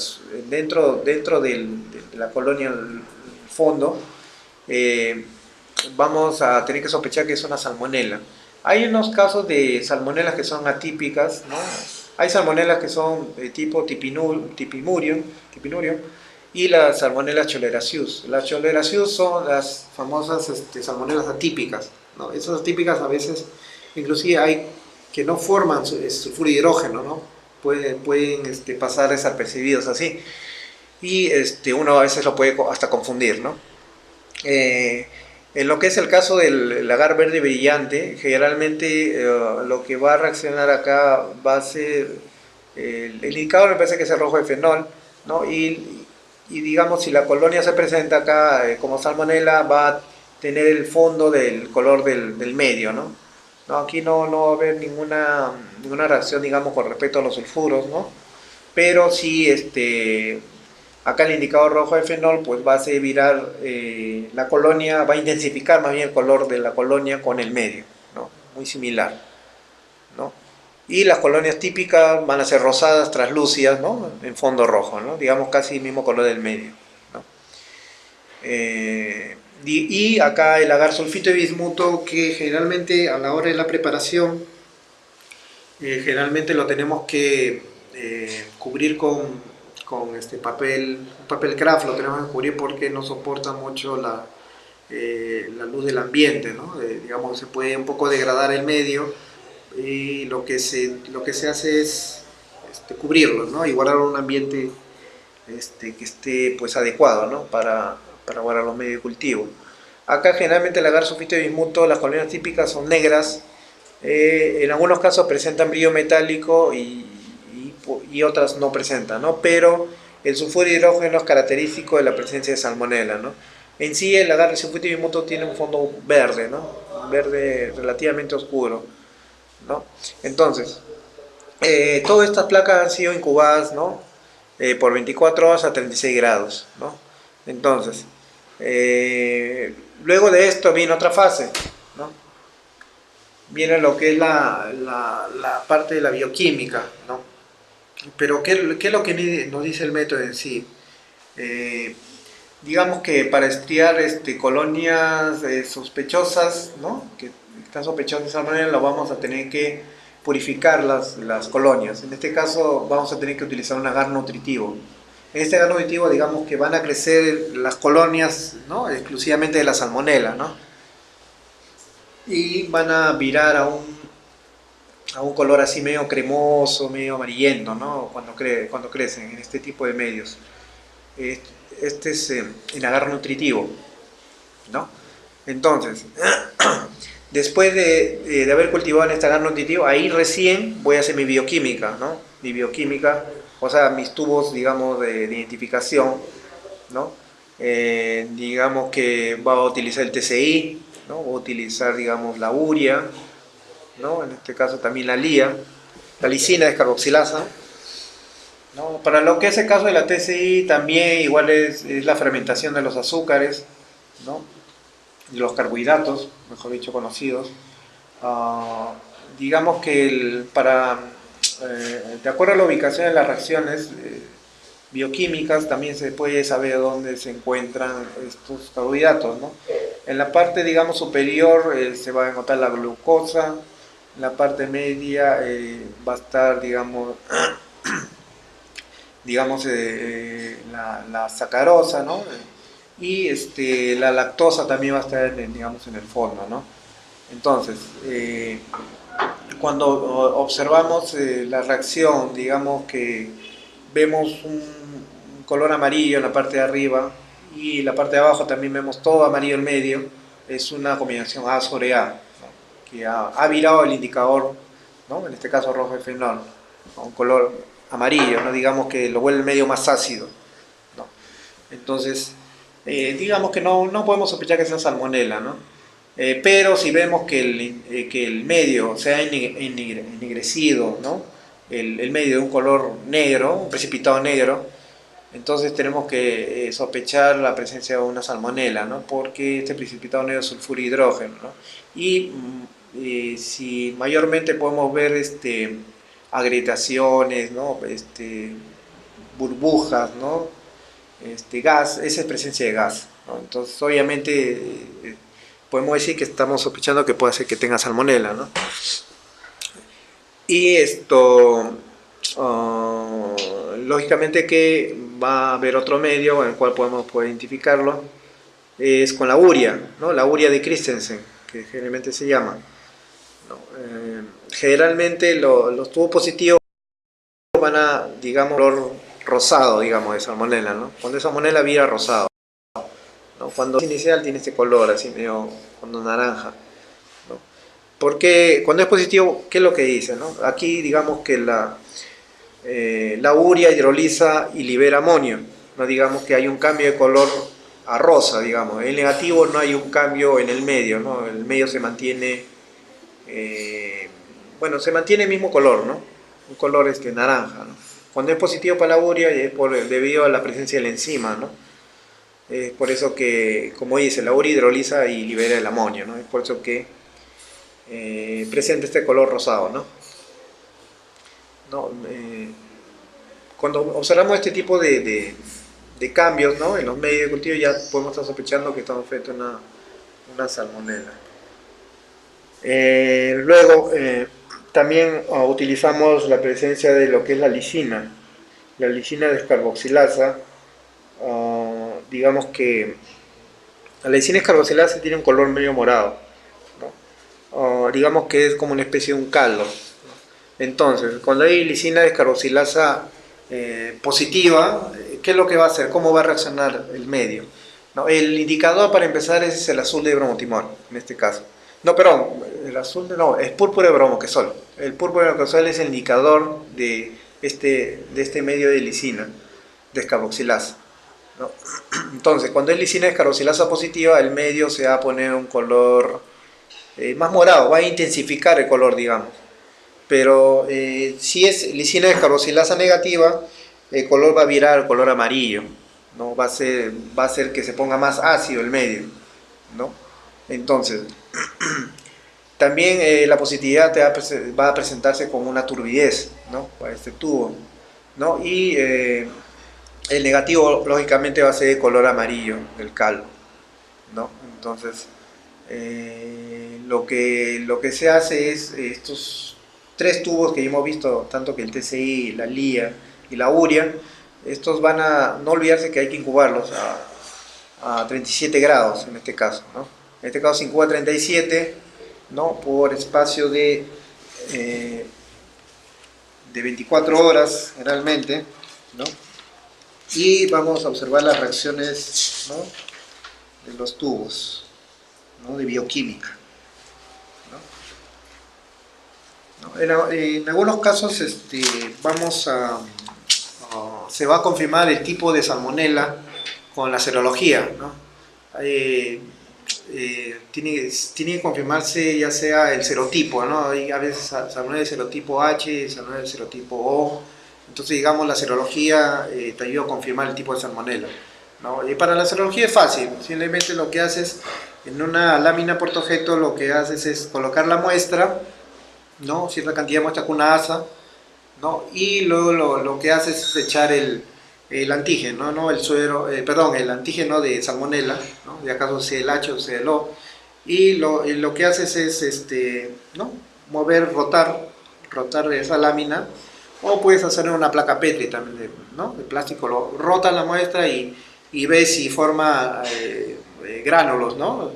dentro de la colonia al fondo, vamos a tener que sospechar que es una salmonela. Hay unos casos de salmonelas que son atípicas, ¿no? Hay salmonelas que son de tipo tipinurio, y las salmonelas choleracius. Las choleracius son las famosas salmonelas atípicas, ¿no? Esas atípicas a veces, inclusive hay que no forman sulfuro de hidrógeno, ¿no? Pueden pasar desapercibidos así, y uno a veces lo puede hasta confundir, ¿no? En lo que es el caso del agar verde brillante, generalmente lo que va a reaccionar acá va a ser el indicador, me parece que es el rojo de fenol, ¿no? Y digamos, si la colonia se presenta acá como salmonela, va a tener el fondo del color del medio, ¿no? No, aquí no va a haber ninguna reacción, digamos, con respecto a los sulfuros, ¿no? Pero sí, acá el indicador rojo de fenol pues va a hacer virar la colonia, va a intensificar más bien el color de la colonia con el medio, ¿no? Muy similar, ¿no? Y las colonias típicas van a ser rosadas, translúcidas, ¿no? En fondo rojo, ¿no? Digamos casi el mismo color del medio, ¿no? Y acá el agar sulfito de bismuto, que generalmente a la hora de la preparación Generalmente lo tenemos que cubrir con un papel craft, lo tenemos que cubrir porque no soporta mucho la luz del ambiente, ¿no? Digamos, se puede un poco degradar el medio y lo que se hace es cubrirlo, ¿no? Y guardar un ambiente que esté pues adecuado, ¿no? Para guardar los medios de cultivo. Acá generalmente el agar sulfito de bismuto, las colonias típicas son negras, en algunos casos presentan brillo metálico y otras no presentan, ¿no? Pero el sulfuro de hidrógeno es característico de la presencia de salmonela, ¿no? En sí el agar sulfito de bismuto tiene un fondo verde, ¿no? Un verde relativamente oscuro, ¿no? Entonces, todas estas placas han sido incubadas, ¿no? Por 24 horas a 36 grados, ¿no? Entonces, luego de esto viene otra fase, ¿no? Viene lo que es la parte de la bioquímica, ¿no? Pero ¿qué es lo que nos dice el método en sí? Digamos que para estudiar colonias sospechosas, ¿no? Que están sospechosas de salmonella, lo vamos a tener que purificar las colonias. En este caso vamos a tener que utilizar un agar nutritivo. En este agar nutritivo, digamos que van a crecer las colonias, ¿no? Exclusivamente de la salmonela, ¿no? Y van a virar a un color así medio cremoso, medio amarillento, ¿no? Cuando crecen en este tipo de medios. Este es el agar nutritivo, ¿no? Entonces, después de haber cultivado en este agar nutritivo, ahí recién voy a hacer mi bioquímica, ¿no? Mi bioquímica, o sea, mis tubos, digamos, de identificación, ¿no? Digamos que va a utilizar el TCI, ¿no? Voy a utilizar, digamos, la urea, ¿no? En este caso también la LIA, la lisina descarboxilasa, ¿no? Para lo que es el caso de la TCI, también igual es la fermentación de los azúcares, ¿no? De los carbohidratos, mejor dicho, conocidos. Digamos que de acuerdo a la ubicación de las reacciones bioquímicas, también se puede saber dónde se encuentran estos carbohidratos, ¿no? En la parte, digamos, superior se va a encontrar la glucosa, en la parte media va a estar, digamos, la sacarosa, ¿no? Y la lactosa también va a estar, digamos, en el fondo, ¿no? Entonces, cuando observamos la reacción, digamos que vemos un color amarillo en la parte de arriba y la parte de abajo también vemos todo amarillo en medio, es una combinación A sobre A, ¿no? Que ha virado el indicador, ¿no? En este caso rojo de fenol, a un color amarillo, ¿no? Digamos que lo vuelve el medio más ácido, ¿no? Entonces, digamos que no podemos sospechar que sea salmonela, ¿no? Pero si vemos que el medio se ha ennegrecido, ¿no? El medio de un color negro, un precipitado negro, entonces tenemos que sospechar la presencia de una salmonela, ¿no? Porque este precipitado negro es sulfuro de hidrógeno, ¿no? Y si mayormente podemos ver agrietaciones, ¿no? Burbujas, ¿no? Gas, esa es presencia de gas, ¿no? Entonces obviamente podemos decir que estamos sospechando que puede ser que tenga salmonela, ¿no? Y lógicamente que va a haber otro medio en el cual podemos poder identificarlo, es con la urea, ¿no? La urea de Christensen, que generalmente se llama, ¿no? Generalmente los tubos positivos van a, digamos, color rosado, digamos, de salmonela, ¿no? Cuando es salmonela vira rosado, ¿no? Cuando es inicial tiene este color así medio cuando naranja, ¿no? Porque cuando es positivo, ¿qué es lo que dice, no? Aquí digamos que la urea hidroliza y libera amonio, no digamos que hay un cambio de color a rosa, digamos. En el negativo no hay un cambio en el medio, ¿no? El medio se mantiene, bueno, se mantiene el mismo color, ¿no? Un color naranja, ¿no? Cuando es positivo para la urea es debido a la presencia de la enzima, ¿no? Es por eso que, como dice, la urea hidroliza y libera el amonio, ¿no? Es por eso que presenta este color rosado, ¿no? Cuando observamos este tipo de cambios, ¿no? En los medios de cultivo ya podemos estar sospechando que estamos frente a una salmonela. Luego, También utilizamos la presencia de lo que es la lisina descarboxilasa. Digamos que la lisina descarboxilasa tiene un color medio morado, ¿no? Digamos que es como una especie de un caldo. Entonces, cuando hay lisina descarboxilasa positiva, ¿qué es lo que va a hacer? ¿Cómo va a reaccionar el medio? ¿No? El indicador para empezar es el azul de bromotimol, en este caso. No, perdón, el azul no, es púrpura de bromoquesol. El púrpura de bromoquesol es el indicador de este medio de lisina descarboxilasa, ¿no? Entonces, cuando es lisina descarboxilasa positiva, el medio se va a poner un color más morado, va a intensificar el color, digamos. Pero si es lisina descarboxilasa negativa, el color va a virar al color amarillo, ¿no? Va a hacer que se ponga más ácido el medio, ¿no? Entonces, también la positividad va a presentarse como una turbidez, ¿no? Para este tubo, ¿no? Y el negativo, lógicamente, va a ser de color amarillo del caldo, ¿no? Entonces, lo que se hace es estos tres tubos que hemos visto, tanto que el TCI, la LIA y la URIA, estos van a no olvidarse que hay que incubarlos a 37 grados en este caso, ¿no? En este caso se incuba a 37, ¿no? Por espacio de 24 horas generalmente, ¿no? Y vamos a observar las reacciones, ¿no? De los tubos, ¿no? De bioquímica, ¿no? En algunos casos se va a confirmar el tipo de salmonela con la serología, ¿no? Tiene que confirmarse ya sea el serotipo, ¿no? Hay a veces salmonela de serotipo H, salmonela de serotipo O. Entonces, digamos, la serología te ayuda a confirmar el tipo de salmonela, ¿no? Y para la serología es fácil, simplemente lo que haces en una lámina portaobjeto, lo que haces es colocar la muestra, ¿no? Cierta cantidad de muestra con una asa, ¿no? Y luego lo que haces es echar el antígeno, ¿no? El suero, perdón, el antígeno de salmonela, ¿no? De acaso sea el H o sea el O, y lo que haces es ¿no? Mover, rotar esa lámina, o puedes hacer una placa Petri también, ¿no? De plástico, lo rotas la muestra y ves si forma gránulos, ¿no?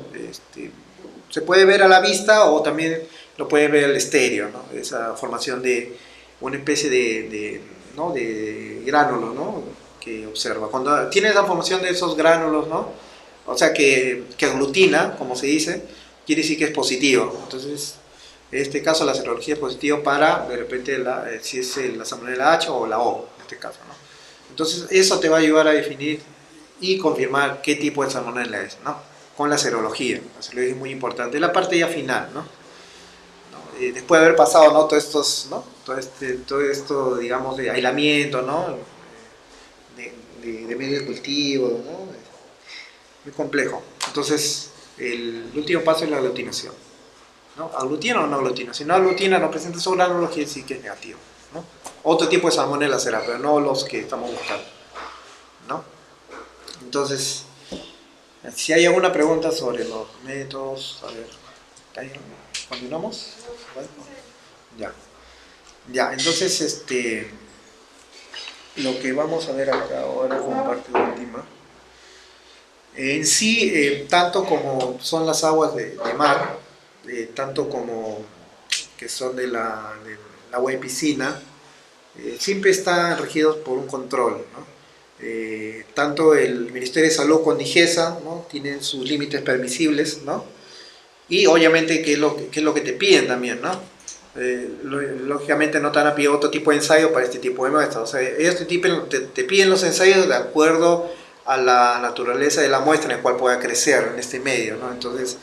Se puede ver a la vista o también lo puede ver el estéreo, ¿no? Esa formación de una especie ¿no? de gránulos, ¿no? Que observa. Cuando tiene esa formación de esos gránulos, ¿no? O sea que aglutina, como se dice, quiere decir que es positivo. Entonces, en este caso la serología es positiva para, de repente, si es la salmonela H o la O, en este caso, ¿no? Entonces, eso te va a ayudar a definir y confirmar qué tipo de salmonela es, ¿no? Con la serología. La serología es muy importante. Es la parte ya final, ¿no? Después de haber pasado, ¿no? ¿no? Todo esto, digamos, de aislamiento, ¿no? De medio de cultivo, ¿no? Muy complejo. Entonces, el último paso es la aglutinación, ¿no? ¿Aglutina o no aglutina? Si no aglutina, no presenta esos gránulos, quiere decir que es negativo, ¿no? Otro tipo de salmonela será, pero no los que estamos buscando, ¿no? Entonces, si hay alguna pregunta sobre los métodos, a ver, ¿continuamos? Bueno, ya, entonces, lo que vamos a ver acá ahora como parte última, en sí, tanto como son las aguas de mar, tanto como que son del agua de piscina, siempre están regidos por un control, ¿no? Tanto el Ministerio de Salud con DIGESA, ¿no? Tienen sus límites permisibles, ¿no? Y obviamente qué es lo que te piden también, ¿no? Lógicamente no te van a pedir otro tipo de ensayo para este tipo de muestras. O sea, ellos te piden los ensayos de acuerdo a la naturaleza de la muestra en la cual pueda crecer en este medio, ¿no? Entonces,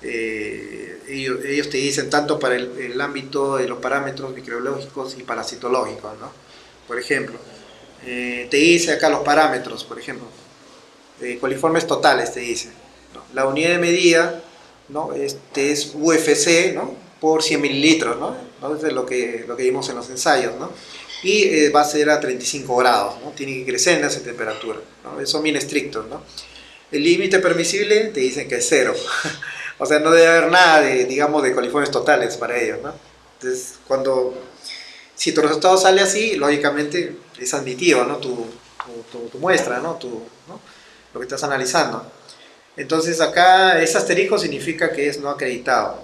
ellos te dicen tanto para el ámbito de los parámetros microbiológicos y parasitológicos, ¿no? Por ejemplo, te dice acá los parámetros, por ejemplo, coliformes totales te dice, ¿no? La unidad de medida, ¿no? Es UFC, ¿no? Por 100 mililitros, ¿no? Eso es lo que vimos en los ensayos, ¿no? Y va a ser a 35 grados, ¿no? Tiene que crecer en esa temperatura, ¿no? Son bien estrictos, ¿no? El límite permisible te dicen que es 0. O sea, no debe haber nada de, digamos, de coliformes totales para ellos, ¿no? Entonces, si tu resultado sale así, lógicamente es admitido, ¿no? Tu muestra, ¿no? ¿no? Lo que estás analizando. Entonces acá ese asterisco significa que es no acreditado.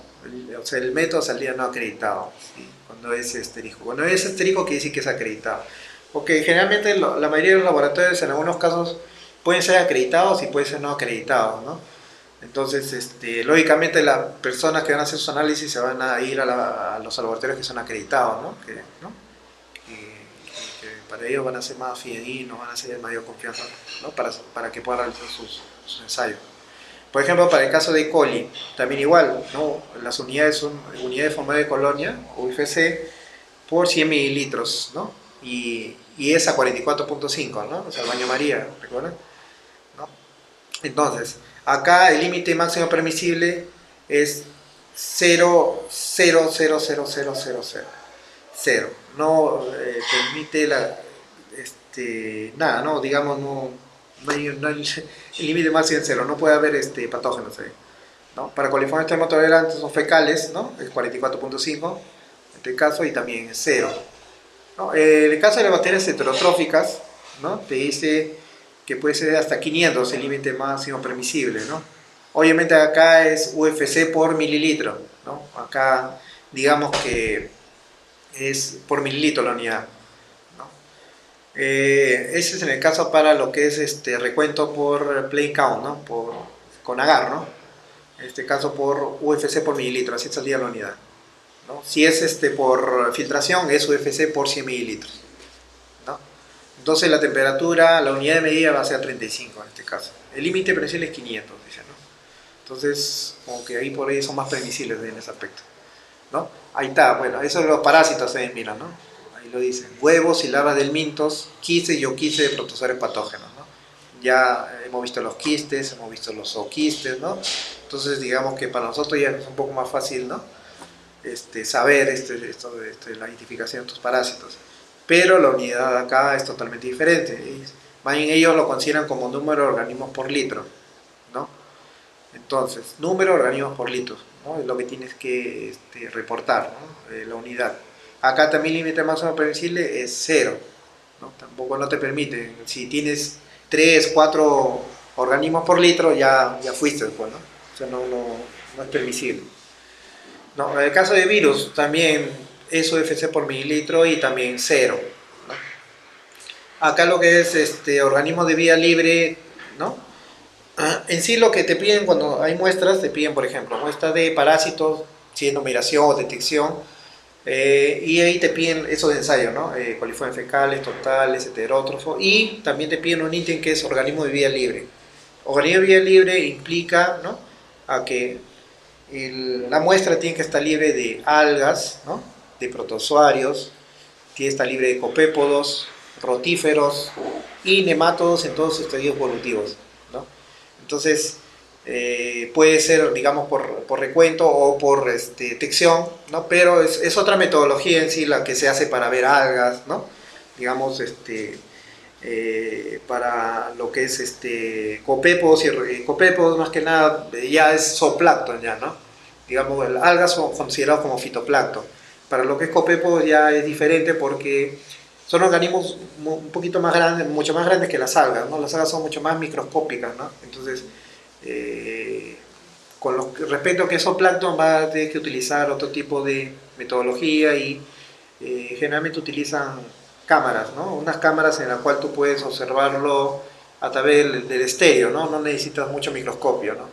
O sea, el método saldría no acreditado, ¿sí? Cuando es asterisco. Cuando es asterisco quiere decir que es acreditado. Porque generalmente la mayoría de los laboratorios en algunos casos pueden ser acreditados y pueden ser no acreditados, ¿no? Entonces, lógicamente las personas que van a hacer sus análisis se van a ir a los laboratorios que son acreditados, ¿no? ¿no? Que para ellos van a ser más fidedignos, van a ser de mayor confianza, ¿no? Para que puedan realizar sus ensayos. Por ejemplo, para el caso de E. coli, también igual, ¿no? Las unidades son unidades de formato de colonia, UFC, por 100 mililitros, ¿no? Y es a 44.5, ¿no? O sea, el baño María, ¿recuerdan? ¿No? Entonces, acá el límite máximo permisible es 0,0000000. No permite nada, ¿no? Digamos, no hay el límite máximo es 0, no puede haber patógenos ahí, ¿no? Para coliformes termotolerantes son fecales, ¿no? Es 44.5 en este caso, y también es 0, ¿no? En el caso de las bacterias heterotróficas, ¿no? Te dice que puede ser hasta 500 el límite máximo permisible, ¿no? Obviamente acá es UFC por mililitro, ¿no? Acá digamos que es por mililitro la unidad, ¿no? Ese es en el caso para lo que es recuento por plane count, ¿no? Con agar, ¿no? En este caso por UFC por mililitro, así salía la unidad, ¿no? Si es por filtración, es UFC por 100 mililitros, ¿no? Entonces la temperatura, la unidad de medida va a ser 35 en este caso. El límite permisible es 500, dice, ¿no? Entonces, como que ahí por ahí son más permisibles en ese aspecto, ¿no? Ahí está, bueno, eso de los parásitos, miran, ¿no? Ahí lo dicen, huevos y larvas del mintos, quistes y oquistes de protozoarios patógenos, ¿no? Ya hemos visto los quistes, hemos visto los zooquistes, ¿no? Entonces digamos que para nosotros ya es un poco más fácil, ¿no? Saber la identificación de estos parásitos. Pero la unidad acá es totalmente diferente. Más bien ellos lo consideran como número de organismos por litro, ¿no? Entonces, número de organismos por litro, ¿no? Es lo que tienes que reportar, ¿no? La unidad. Acá también el límite máximo permisible es 0, ¿no? Tampoco no te permite. Si tienes 3, 4 organismos por litro, ya fuiste, pues, ¿no? O sea, no es permisible. No, en el caso de virus, también es UFC por mililitro y también 0, ¿no? Acá lo que es organismos de vía libre, ¿no? En sí lo que te piden cuando hay muestras, te piden por ejemplo muestras de parásitos, si es numeración o detección, y ahí te piden esos ensayos, ¿no? Coliformes fecales, totales, heterótrofos, y también te piden un ítem que es organismo de vía libre. Organismo de vía libre implica, ¿no? A que la muestra tiene que estar libre de algas, ¿no? De protozoarios, tiene que estar libre de copépodos, rotíferos y nemátodos en todos sus estadios evolutivos, ¿no? Entonces, puede ser, digamos, por recuento o por detección, ¿no? Pero es otra metodología en sí la que se hace para ver algas, ¿no? Digamos, para lo que es copépos y copépos más que nada ya es zooplancton ya, ¿no? Digamos, las algas son consideradas como fitoplancton. Para lo que es copépos ya es diferente porque son organismos un poquito más grandes, mucho más grandes que las algas, ¿no? Las algas son mucho más microscópicas, ¿no? Entonces, respecto a que es zooplancton va a tener que utilizar otro tipo de metodología y generalmente utilizan cámaras, ¿no? Unas cámaras en las cuales tú puedes observarlo a través del estéreo, ¿no? No necesitas mucho microscopio, ¿no?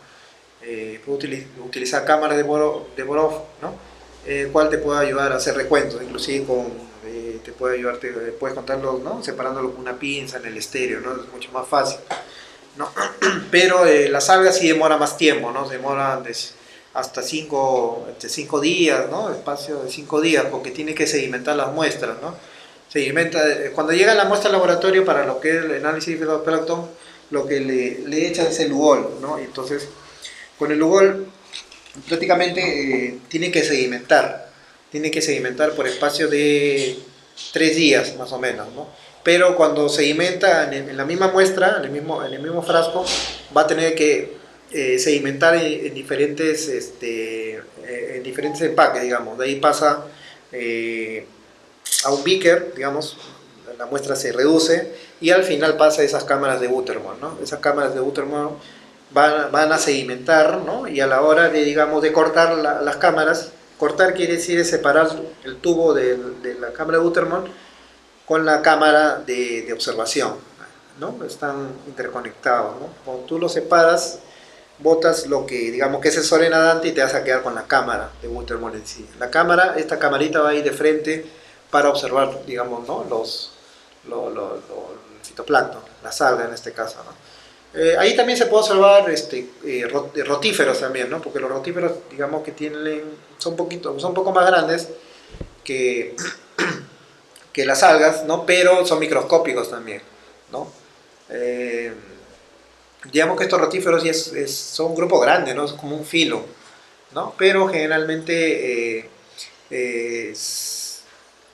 Puedes utilizar cámaras de Borov, ¿no? El cual te puede ayudar a hacer recuentos, inclusive te puede ayudar, puedes contarlos, ¿no? Separándolo con una pinza en el estéreo, ¿no? Es mucho más fácil, ¿no? Pero las algas sí demoran más tiempo, ¿no? Demoran hasta 5 días, ¿no? Espacio de 5 días, porque tiene que sedimentar las muestras, ¿no? Cuando llega la muestra al laboratorio para lo que es el análisis de fitoplancton, lo que le echan es el Lugol, ¿no? Y entonces, con el Lugol prácticamente tiene que sedimentar por espacio de 3 días más o menos, ¿no? Pero cuando sedimenta en la misma muestra, en el mismo frasco, va a tener que sedimentar en diferentes empaques, digamos. De ahí pasa a un beaker, digamos, la muestra se reduce y al final pasa a esas cámaras de Buttermore, ¿no? Esas cámaras de Buttermore van a sedimentar, ¿no? Y a la hora de, digamos, de cortar las cámaras, cortar quiere decir separar el tubo de la cámara de Buttermore con la cámara de observación, ¿no? Están interconectados, ¿no? Cuando tú los separas, botas lo que, digamos, que es el sensor nadante y te vas a quedar con la cámara de Buttermore en sí. La cámara, esta camarita va a ir de frente para observar, digamos, ¿no? El fitoplancton, las algas en este caso, ¿no? Ahí también se puede observar rotíferos también, ¿no? Porque los rotíferos, digamos que son un poco más grandes que, que las algas, ¿no? Pero son microscópicos también, ¿no? Digamos que estos rotíferos son un grupo grande, ¿no? Es como un filo, ¿no? Pero generalmente,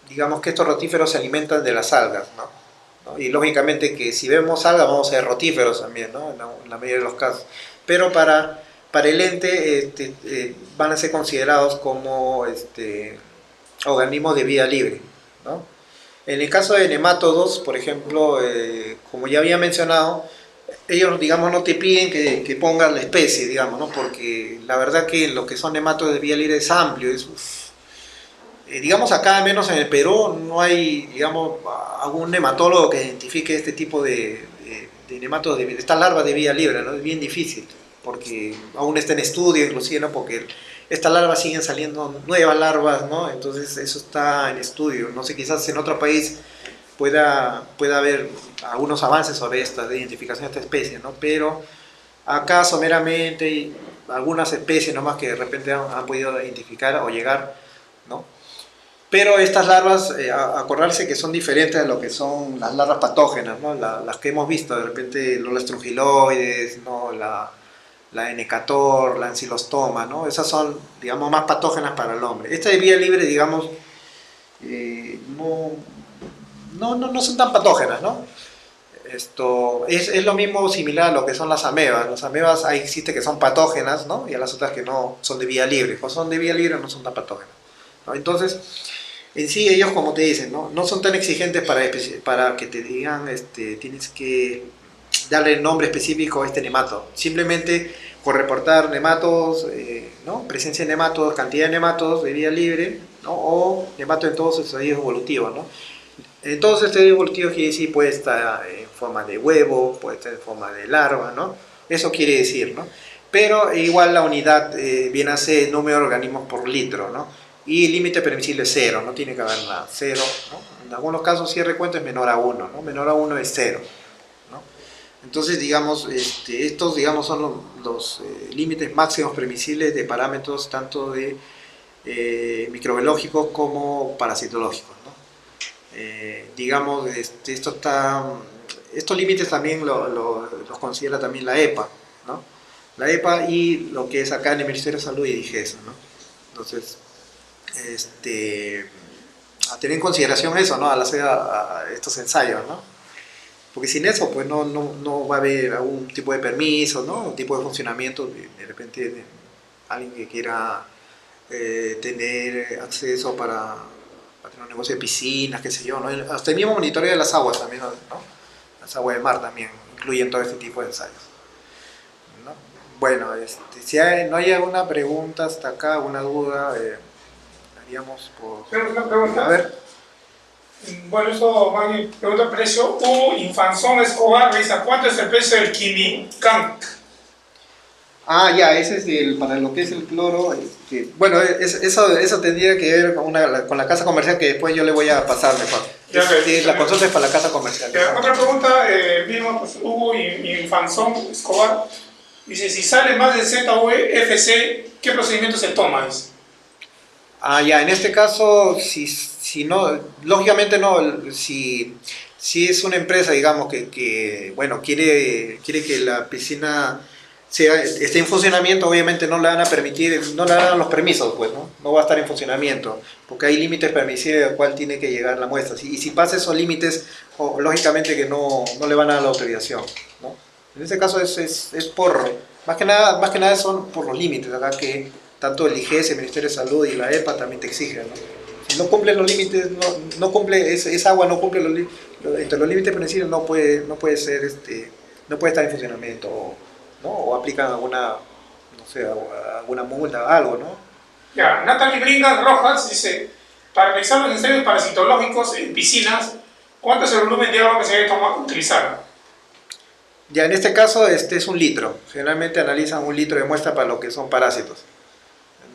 digamos que estos rotíferos se alimentan de las algas, ¿no? Y lógicamente que si vemos algas vamos a ver rotíferos también, ¿no? En la mayoría de los casos. Pero para el ente van a ser considerados como organismos de vida libre, ¿no? En el caso de nemátodos, por ejemplo, como ya había mencionado, ellos, digamos, no te piden que pongas la especie, digamos, ¿no? Porque la verdad que lo que son nemátodos de vida libre es amplio, digamos acá, al menos en el Perú, no hay, digamos, algún nematólogo que identifique este tipo de nematodos, de estas larvas de vida libre, ¿no? Es bien difícil, porque aún está en estudio, inclusive, ¿no? Porque estas larvas siguen saliendo nuevas larvas, ¿no? Entonces eso está en estudio. No sé, quizás en otro país pueda haber algunos avances sobre esta, de identificación de esta especie, ¿no? Pero acá someramente hay algunas especies nomás que de repente han podido identificar o llegar, ¿no? Pero estas larvas, acordarse que son diferentes a lo que son las larvas patógenas, ¿no? Las que hemos visto, de repente los estrungiloides, ¿no? La N-Cator, la Ancylostoma, ¿no? Esas son, digamos, más patógenas para el hombre. Esta de vida libre, digamos, no son tan patógenas, ¿no? Esto es lo mismo, similar a lo que son las amebas. Las amebas existe que son patógenas, ¿no? Y a las otras que no son de vida libre. Cuando son de vida libre no son tan patógenas, ¿no? Entonces, en sí ellos, como te dicen, no son tan exigentes para que te digan, tienes que darle el nombre específico a este nemato. Simplemente con reportar nematodos, ¿no? Presencia de nematodos, cantidad de nematodos de vida libre, ¿no? O nemato en todos sus estadios evolutivos, ¿no? En todos los estadios evolutivos quiere decir, puede estar en forma de huevo, puede estar en forma de larva, ¿no? Eso quiere decir, ¿no? Pero igual la unidad viene a ser número de organismos por litro, ¿no? Y el límite permisible es 0, no tiene que haber nada, 0, ¿no? En algunos casos si el recuento es menor a 1, ¿no? Menor a 1 es 0, ¿no? Entonces, digamos, estos, digamos, son los límites máximos permisibles de parámetros tanto de microbiológicos como parasitológicos, ¿no? Digamos, estos límites también los considera también la EPA, ¿no? La EPA y lo que es acá en el Ministerio de Salud y DIGESA, ¿no? Entonces, a tener en consideración eso, ¿no? Al hacer estos ensayos, ¿no? Porque sin eso, pues no va a haber algún tipo de permiso, ¿no? Un tipo de funcionamiento, de repente alguien que quiera tener acceso para tener un negocio de piscinas, qué sé yo, ¿no? Hasta el mismo monitoreo de las aguas también, ¿no? Las aguas de mar también incluyen todo este tipo de ensayos, ¿no? Bueno, si no hay alguna pregunta hasta acá, alguna duda, haríamos por... Pregunta. A ver. Bueno, eso va a pregunta precio. Hugo Infanzón Escobar dice, ¿cuánto es el precio del Quimicán? Ah, ya, ese es para lo que es el cloro. Bueno, eso tendría que ver con la casa comercial, que después yo le voy a pasar mejor. La consulta es para la casa comercial. Otra pregunta, mismo, pues, Hugo Infanzón Escobar dice, si sale más de ZVFC, ¿qué procedimiento se toma? Dice. Ah, ya, en este caso, si no, lógicamente no, si es una empresa, digamos, que bueno, quiere que la piscina esté en funcionamiento, obviamente no le van a permitir, no le dan los permisos, pues, no va a estar en funcionamiento, porque hay límites permisibles al cual tiene que llegar la muestra, y si pasa esos límites, lógicamente que no le van a dar la autorización, ¿no? En este caso es por, más que nada son por los límites, acá que tanto el IGES, el Ministerio de Salud y la EPA también te exigen, ¿no? no cumple los límites, no cumple, esa agua no cumple entre los límites permitidos, no puede ser, no puede estar en funcionamiento, ¿no? O aplican alguna, no sé, alguna multa, algo, ¿no? Ya, Natalie Bringas Rojas dice, para realizar los ensayos parasitológicos en piscinas, ¿cuánto es el volumen de agua que se debe utilizar? Ya, en este caso es 1 litro. Generalmente analizan 1 litro de muestra para lo que son parásitos,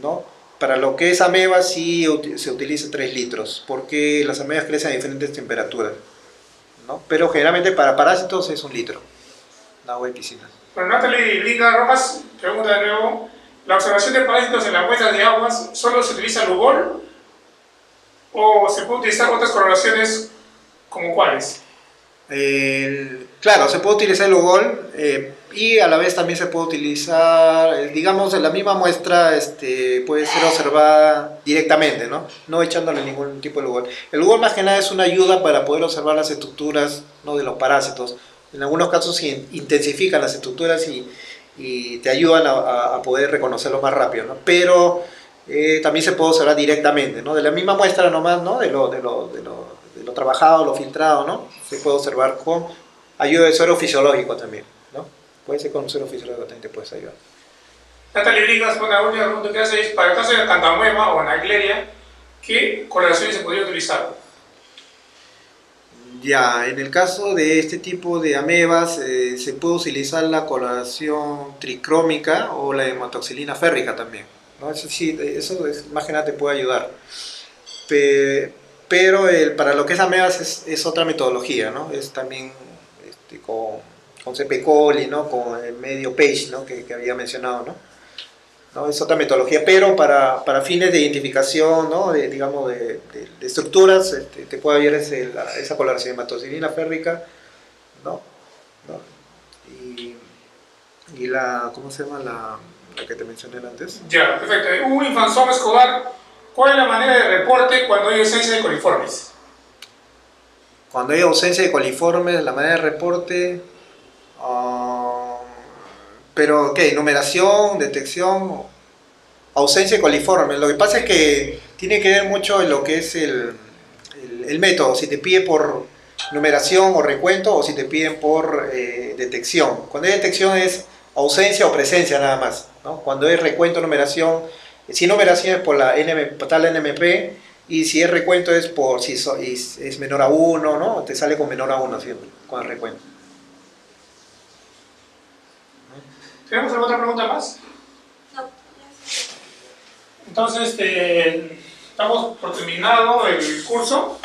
¿no? Para lo que es amebas sí se utiliza 3 litros, porque las amebas crecen a diferentes temperaturas, ¿no? Pero generalmente para parásitos es 1 litro de agua de piscina. Bueno, Natalie Bringas Rojas pregunta de nuevo, ¿la observación de parásitos en las muestras de aguas solo se utiliza Lugol o se puede utilizar otras coloraciones como cuáles? Claro, se puede utilizar el Lugol y a la vez también se puede utilizar, digamos, la misma muestra puede ser observada directamente, ¿no? No echándole ningún tipo de Lugol. El Lugol más que nada es una ayuda para poder observar las estructuras, ¿no?, de los parásitos. En algunos casos intensifican las estructuras y te ayudan a poder reconocerlo más rápido, ¿no? Pero también se puede observar directamente, ¿no? De la misma muestra nomás, ¿no? De lo trabajado, lo filtrado, ¿no? Se puede observar con ayuda de suero fisiológico también, ¿no? Puede ser con suero fisiológico también te puedes ayudar. Natalie Bringas, una última pregunta que hace es, para el caso de Cantamueva o Anagleria, ¿qué coloraciones se podría utilizar? Ya, en el caso de este tipo de amebas se puede utilizar la coloración tricrómica o la hematoxilina férrica también, ¿no? Eso sí, eso más que nada te puede ayudar. Pero para lo que es amebas es otra metodología, ¿no? Es también con CP coli, ¿no? Con el medio page, ¿no? que había mencionado, ¿no? Es otra metodología, pero para fines de identificación, ¿no? Digamos de estructuras, te puede ayudar esa coloración de hematoxilina férrica, ¿no? Y la, ¿cómo se llama? La que te mencioné antes. Ya, perfecto. Hugo Infanzón Escobar, ¿cuál es la manera de reporte cuando hay ausencia de coliformes? Cuando hay ausencia de coliformes, la manera de reporte, pero ¿qué? Numeración, detección, ausencia de coliformes. Lo que pasa es que tiene que ver mucho en lo que es el método, si te pide por numeración o recuento o si te piden por detección. Cuando hay detección es ausencia o presencia nada más, ¿no? Cuando es recuento, numeración, si numeración es por la tal NMP, y si es recuento es por si es menor a 1, ¿no? Te sale con menor a 1 siempre, con el recuento. ¿Tenemos alguna otra pregunta más? No. Entonces, estamos por terminado el curso.